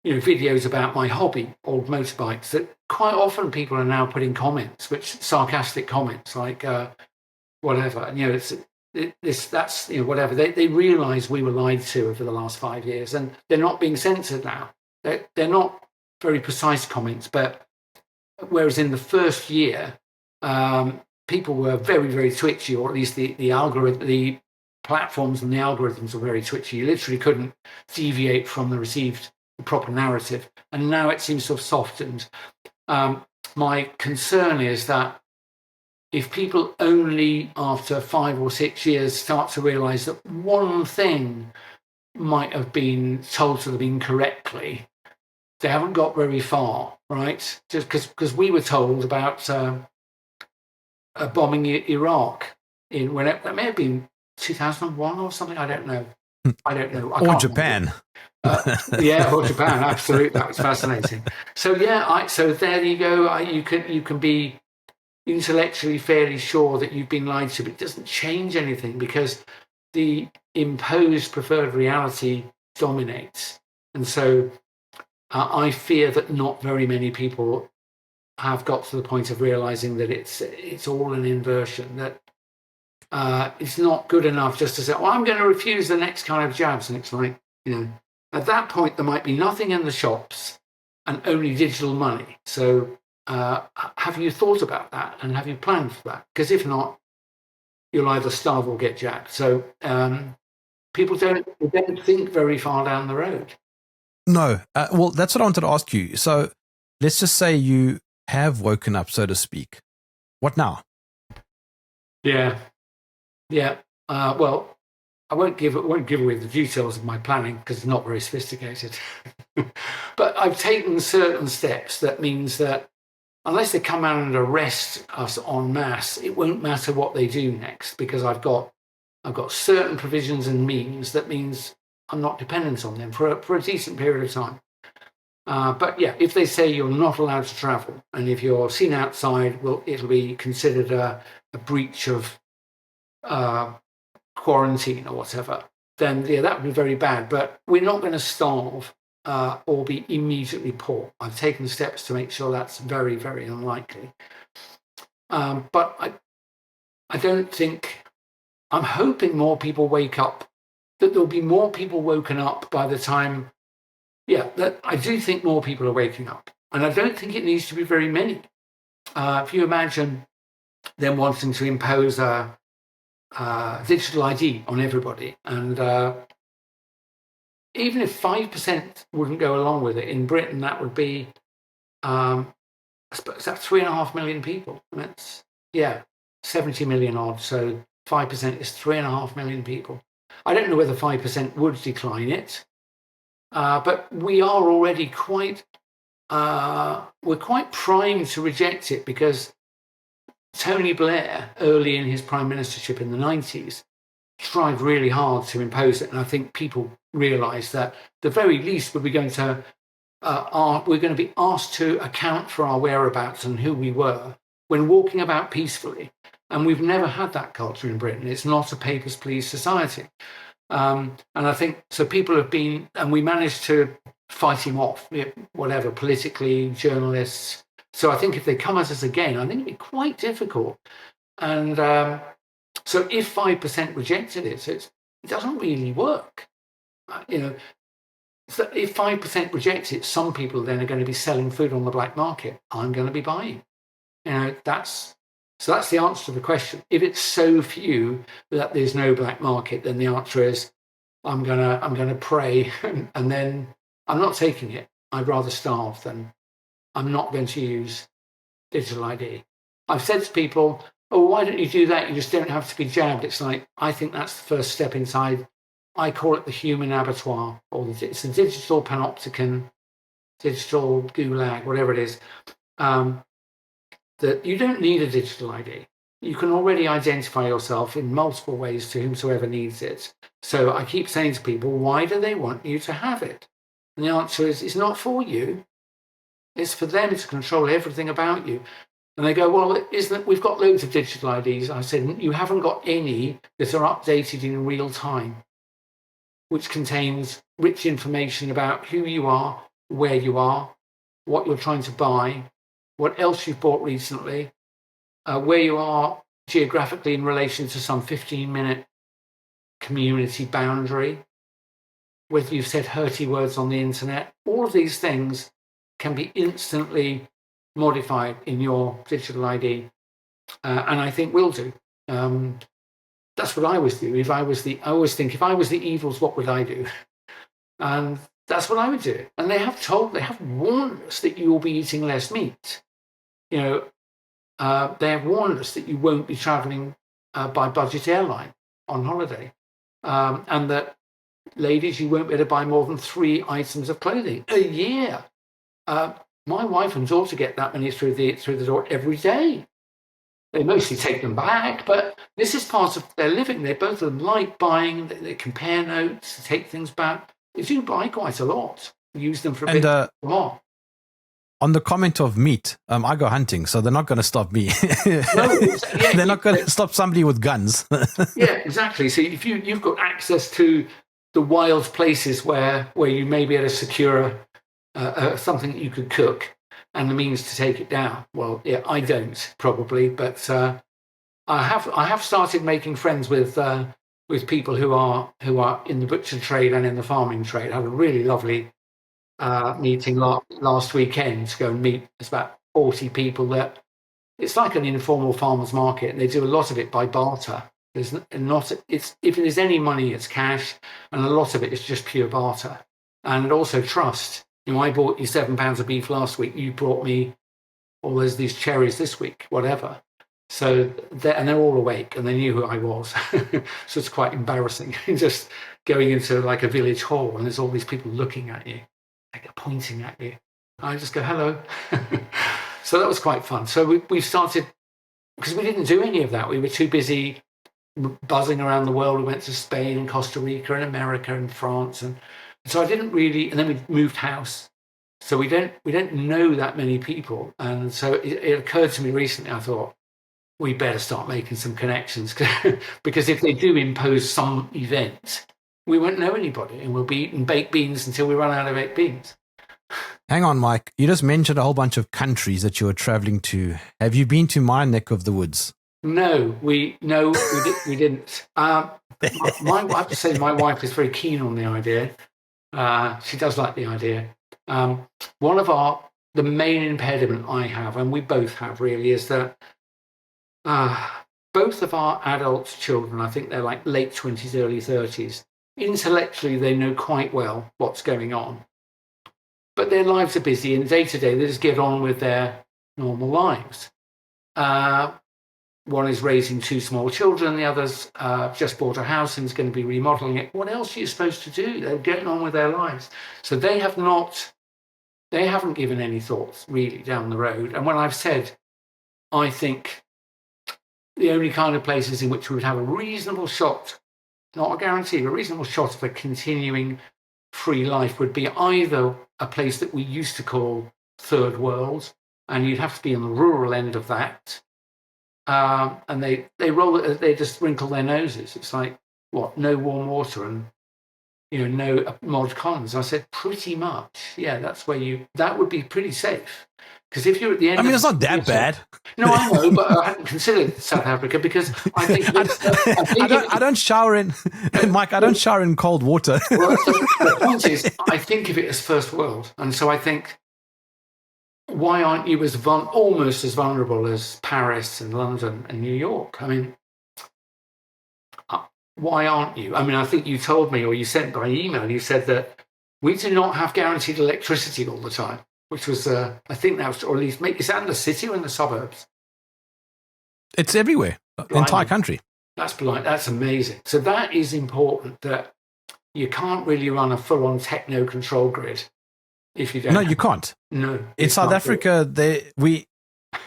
videos about my hobby, old motorbikes, that quite often people are now putting comments, sarcastic comments like whatever, and that's whatever. They realise we were lied to over the last 5 years, and they're not being censored now. They're not very precise comments, but whereas in the first year, people were very, very twitchy, or at least the platforms and the algorithms were very twitchy. You literally couldn't deviate from the proper narrative, and now it seems to have softened. My concern is that if people only after 5 or 6 years start to realise that one thing might have been told to them incorrectly, they haven't got very far, right? Just because we were told about bombing Iraq that may have been 2001 or something. I don't know. Or Japan. Or Japan. Absolutely, that was fascinating. So so there you go. You can be intellectually fairly sure that you've been lied to, but it doesn't change anything because the imposed preferred reality dominates. And so I fear that not very many people have got to the point of realizing that it's all an inversion, that it's not good enough just to say, I'm going to refuse the next kind of jabs. And it's like, at that point, there might be nothing in the shops and only digital money. So have you thought about that, and have you planned for that? Because if not, you'll either starve or get jabbed. So people don't think very far down the road. No. Well, that's what I wanted to ask you. So let's just say you have woken up, so to speak. What now? Yeah. Well, I won't give away the details of my planning because it's not very sophisticated. But I've taken certain steps that means that unless they come out and arrest us en masse, it won't matter what they do next, because I've got certain provisions and means that means I'm not dependent on them for a decent period of time. But if they say you're not allowed to travel, and if you're seen outside, it'll be considered a breach of quarantine or whatever, then that would be very bad. But we're not going to starve or be immediately poor. I've taken steps to make sure that's very, very unlikely. But I don't think, I'm hoping more people wake up, that there'll be more people woken up by the time, that I do think more people are waking up. And I don't think it needs to be very many. If you imagine them wanting to impose a digital ID on everybody, and even if 5% wouldn't go along with it, in Britain that would be, I suppose that's 3.5 million people. That's 70 million odd. So 5% is 3.5 million people. I don't know whether 5% would decline it, but we are already quite primed to reject it, because Tony Blair, early in his prime ministership in the 90s, tried really hard to impose it, and I think people realised that the very least we're going to be asked to account for our whereabouts and who we were when walking about peacefully. And we've never had that culture in Britain. It's not a papers, please society. And I think so. People have been, and we managed to fight him off, whatever, politically, journalists. So I think if they come at us again, I think it'd be quite difficult. And so if 5% rejected it, it doesn't really work. So if 5% reject it, some people then are going to be selling food on the black market. I'm going to be buying. That's the answer to the question. If it's so few that there's no black market, then the answer is I'm gonna pray and then I'm not taking it. I'd rather starve than I'm not going to use digital ID. I've said to people, oh, why don't you do that? You just don't have to be jabbed. It's like, I think that's the first step inside. I call it the human abattoir, or it's a digital panopticon, digital gulag, whatever it is. That you don't need a digital ID. You can already identify yourself in multiple ways to whomsoever needs it. So I keep saying to people, why do they want you to have it? And the answer is, it's not for you. It's for them to control everything about you. And they go, well, isn't it, we've got loads of digital IDs. I said, you haven't got any that are updated in real time, which contains rich information about who you are, where you are, what you're trying to buy, what else you've bought recently, where you are geographically in relation to some 15-minute community boundary, whether you've said hurty words on the internet. All of these things can be instantly modified in your digital ID, and I think will do. That's what I always do. I always think, if I was the evils, what would I do? And that's what I would do. And they have warned us that you will be eating less meat. You know, they have warned us that you won't be traveling by budget airline on holiday, and that, ladies, you won't be able to buy more than 3 items of clothing a year. My wife and daughter get that many through the door every day. They mostly take them back, but this is part of their living. They both of them like buying. They compare notes, take things back. They do buy quite a lot. Use them for a bit more. On the comment of meat, I go hunting, so they're not going to stop me. No, they're not going to stop somebody with guns. Yeah, exactly. So if you've got access to the wild places where you may be able to secure something that you could cook and the means to take it down. Well, yeah, I don't probably, but I have started making friends with people who are in the butcher trade and in the farming trade. I had a really lovely meeting last weekend to go and meet. It's about 40 people. That it's like an informal farmers market, and they do a lot of it by barter. There's not. It's, if there's any money, it's cash, and a lot of it is just pure barter, and also trust. You know, I bought you £7 of beef last week. You brought me all these cherries this week, whatever. So they're all awake, and they knew who I was. So it's quite embarrassing just going into like a village hall, and there's all these people looking at you, like pointing at you. I just go, hello. So that was quite fun. So we started, because we didn't do any of that. We were too busy buzzing around the world. We went to Spain and Costa Rica and America and France, and so I didn't really. And then we moved house, so we don't know that many people. And so it occurred to me recently. I thought we better start making some connections, because if they do impose some event, we won't know anybody, and we'll be eating baked beans until we run out of baked beans. Hang on, Mike. You just mentioned a whole bunch of countries that you were traveling to. Have you been to my neck of the woods? No, we didn't. I have to say, my wife is very keen on the idea. She does like the idea. One of the main impediment I have, and we both have really, is that both of our adult children, I think they're like late 20s, early 30s. Intellectually, they know quite well what's going on, but their lives are busy, and day to day, they just get on with their normal lives. One is raising 2 small children, the other's just bought a house and is going to be remodeling it. What else are you supposed to do? They're getting on with their lives. So they haven't given any thoughts really down the road. And when I've said, I think the only kind of places in which we would have a reasonable shot, not a guarantee, a reasonable shot of a continuing free life would be either a place that we used to call third world, and you'd have to be on the rural end of that. And they just wrinkle their noses. It's like, what, no warm water and, no mod cons. I said, pretty much. Yeah, that would be pretty safe. Because if you're at the end, it's not that bad. No, I know, but I hadn't considered South Africa, because I think I don't shower in, Mike. I don't shower in cold water. Well, the point is, I think of it as first world, and so I think, why aren't you almost as vulnerable as Paris and London and New York? I mean, why aren't you? I mean, I think you told me, or you sent by email, you said that We do not have guaranteed electricity all the time, which was, I think that was, or at least, is that in the city or in the suburbs? It's everywhere, the entire country. That's blind. That's amazing. So that is important, that you can't really run a full-on techno control grid if you don't. No, you can't. No. In South Africa, we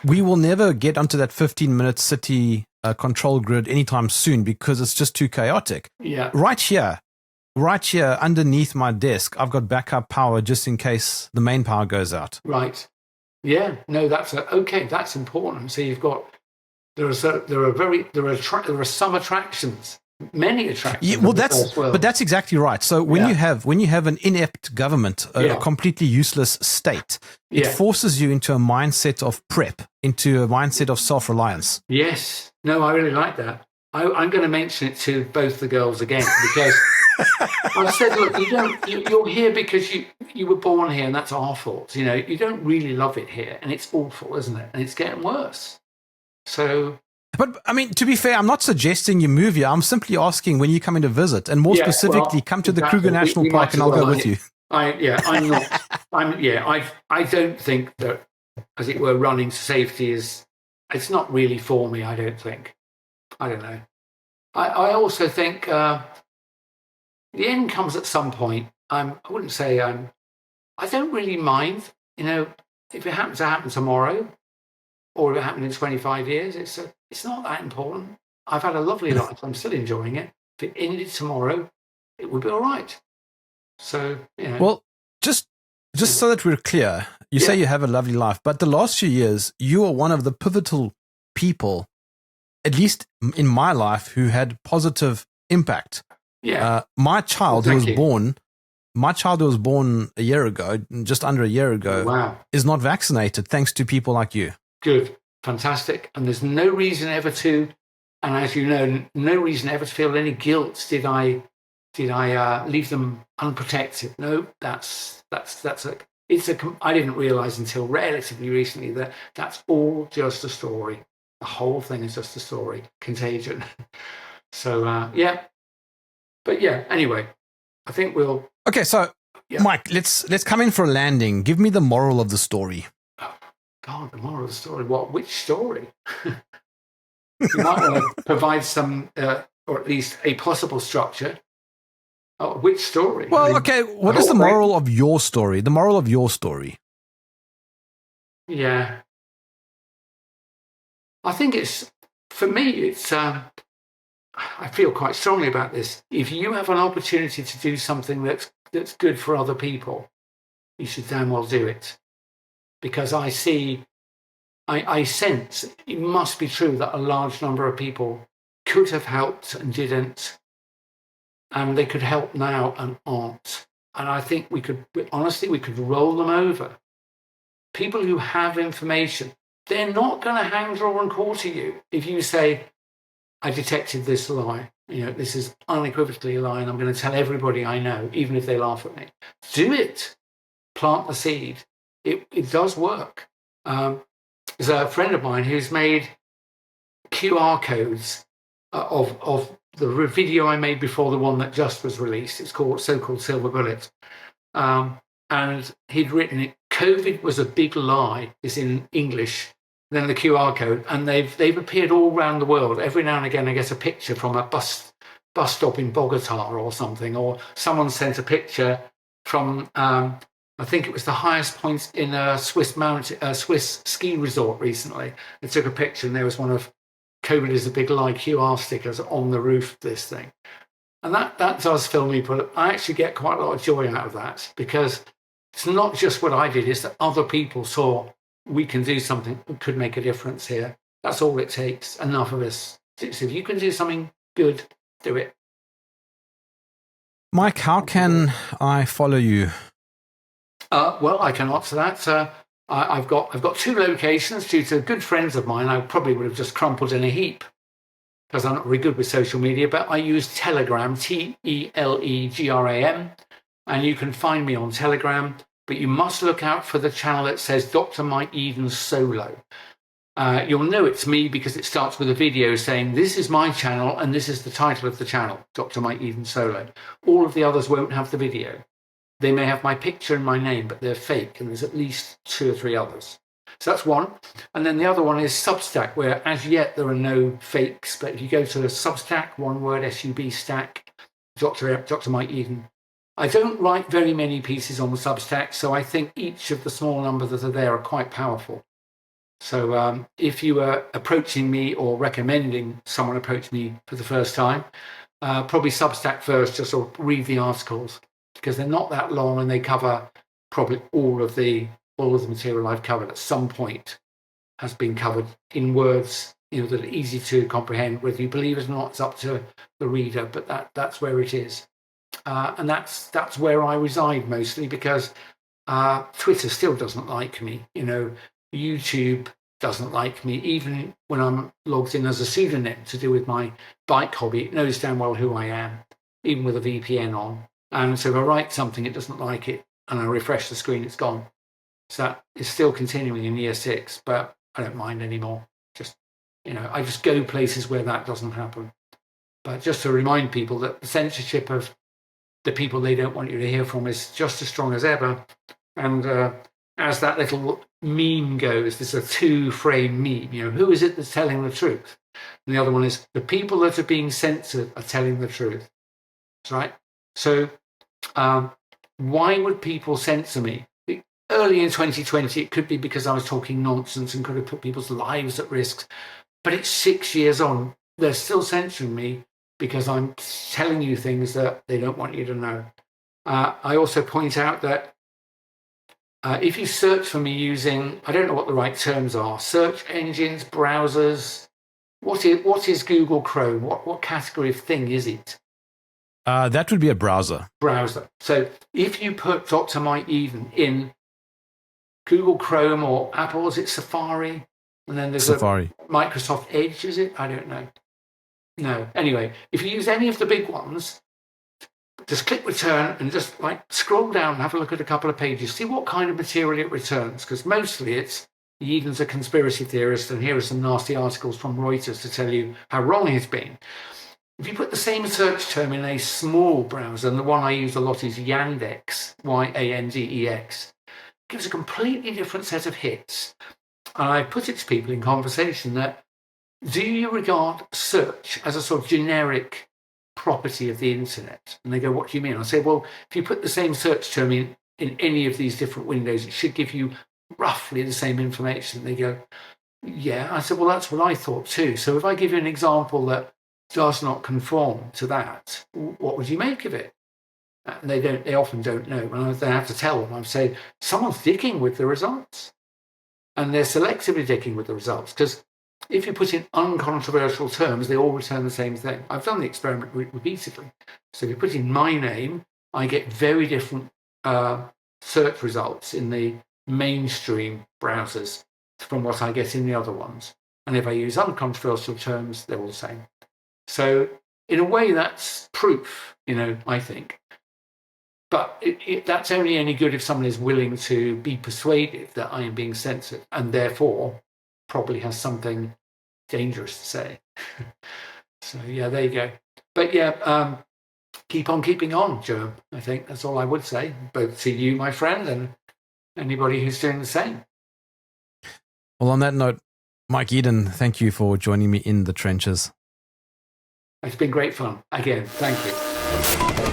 will never get onto that 15-minute city control grid anytime soon because it's just too chaotic. Yeah. Right here underneath my desk, I've got backup power just in case the main power goes out. Right. Yeah. No, okay. That's important. So you've got there are some attractions. Many attractions. Yeah, well, that's exactly right. So when you have an inept government, a completely useless state, it forces you into a mindset of prep, into a mindset of self-reliance. Yes. No, I really like that. I'm going to mention it to both the girls again because I said, look, you're here because you were born here, and that's our fault. You know, you don't really love it here, and it's awful, isn't it? And it's getting worse. So. But, I mean, to be fair, I'm not suggesting you move here. I'm simply asking when you come in to visit, and more specifically, come to the Kruger National Park and I'll go with you. I'm not. I don't think that, as it were, running to safety it's not really for me, I don't think. I don't know. I also think the end comes at some point. I wouldn't say I don't really mind, you know, if it happens to happen tomorrow or if it happened in 25 years, it's not that important. I've had a lovely life. I'm still enjoying it. If it ended tomorrow, it would be all right. So, you know. Well, just so that we're clear, you say you have a lovely life, but the last few years, you are one of the pivotal people, at least in my life, who had positive impact. Yeah. My child who was born a year ago, just under a year ago, is not vaccinated thanks to people like you. Good. Fantastic. And there's no reason ever to, and as you know, no reason ever to feel any guilt. Did I leave them unprotected? No, I didn't realize until relatively recently that that's all just a story. The whole thing is just a story. Contagion. So, But anyway, I think we'll. Okay, so Mike, let's come in for a landing. Give me the moral of the story. God, the moral of the story. What? Which story? You might want to provide some, or at least a possible structure. Oh, which story? Well, okay. What is the moral of your story? The moral of your story. Yeah. I think for me, I feel quite strongly about this. If you have an opportunity to do something that's good for other people, you should damn well do it. Because I sense it must be true that a large number of people could have helped and didn't, and they could help now and aren't. And I think we could roll them over. People who have information, they're not going to hang, draw, and quarter you if you say, I detected this lie. You know, this is unequivocally a lie, and I'm going to tell everybody I know, even if they laugh at me. Do it. Plant the seed. It does work. There's a friend of mine who's made QR codes of the video I made before the one that just was released. It's called so-called Silver Bullet. And he'd written it, COVID was a big lie, is in English, then the QR code, and they've appeared all around the world. Every now and again I get a picture from a bus stop in Bogota or something, or someone sent a picture from I think it was the highest point in a Swiss ski resort recently. They took a picture and there was one of COVID is a big lie QR stickers on the roof of this thing. And that does fill me, but I actually get quite a lot of joy out of that, because it's not just what I did, it's that other people saw we can do something that could make a difference here. That's all it takes. Enough of us. So if you can do something good, do it. Mike, how can I follow you? Well, I can answer that. I've got two locations due to good friends of mine. I probably would have just crumpled in a heap because I'm not very good with social media, but I use Telegram, Telegram, and you can find me on Telegram. But you must look out for the channel that says Dr. Mike Yeadon Solo. You'll know it's me because it starts with a video saying, this is my channel and this is the title of the channel, Dr. Mike Yeadon Solo. All of the others won't have the video. they may have my picture and my name, but they're fake, and there's at least 2 or 3 others. So that's one. And then the other one is Substack, where as yet there are no fakes. But if you go to Substack, one word, SUB stack, Dr. Mike Yeadon, I don't write very many pieces on the Substack, so I think each of the small numbers that are there are quite powerful. So if you are approaching me or recommending someone approach me for the first time, probably Substack first, just sort of read the articles, because they're not that long and they cover probably all of the material I've covered at some point has been covered in words, that are easy to comprehend. Whether you believe it or not, it's up to the reader, but that's where it is. And that's where I reside mostly, because Twitter still doesn't like me. YouTube doesn't like me, even when I'm logged in as a pseudonym to do with my bike hobby. It knows damn well who I am, even with a VPN on. And so if I write something, it doesn't like it, and I refresh the screen, it's gone. So that is still continuing in year 6, but I don't mind anymore. I just go places where that doesn't happen. But just to remind people that the censorship of the people they don't want you to hear from is just as strong as ever. And as that little meme goes, there's a 2-frame meme. Who is it that's telling the truth? And the other one is the people that are being censored are telling the truth. That's right. So why would people censor me? Early in 2020, it could be because I was talking nonsense and could have put people's lives at risk. But it's 6 years on. They're still censoring me because I'm telling you things that they don't want you to know. I also point out that if you search for me using, I don't know what the right terms are, search engines, browsers, what is Google Chrome? What category of thing is it? That would be a browser. Browser. So if you put Dr. Mike Yeadon in Google Chrome or Apple, is it Safari? And then there's Safari. A Microsoft Edge, is it? I don't know. No. Anyway, if you use any of the big ones, just click return and just scroll down and have a look at a couple of pages. See what kind of material it returns, because mostly it's Yeadon's a conspiracy theorist, and here are some nasty articles from Reuters to tell you how wrong he's been. If you put the same search term in a small browser, and the one I use a lot is Yandex, Yandex, gives a completely different set of hits. And I put it to people in conversation that, do you regard search as a sort of generic property of the internet? And they go, what do you mean? I say, well, if you put the same search term in any of these different windows, it should give you roughly the same information. And they go, yeah. I said, well, that's what I thought too. So if I give you an example that does not conform to that, what would you make of it? And they often don't know. And they have to tell them. I'm saying, someone's dicking with the results. And they're selectively dicking with the results, because if you put in uncontroversial terms, they all return the same thing. I've done the experiment repeatedly. So if you put in my name, I get very different search results in the mainstream browsers from what I get in the other ones. And if I use uncontroversial terms, they're all the same. So in a way, that's proof, I think. But that's only any good if someone is willing to be persuaded that I am being censored, and therefore probably has something dangerous to say. So, yeah, there you go. But, yeah, keep on keeping on, Jerm. I think that's all I would say, both to you, my friend, and anybody who's doing the same. Well, on that note, Mike Yeadon, thank you for joining me in the trenches. It's been great fun. Again, thank you.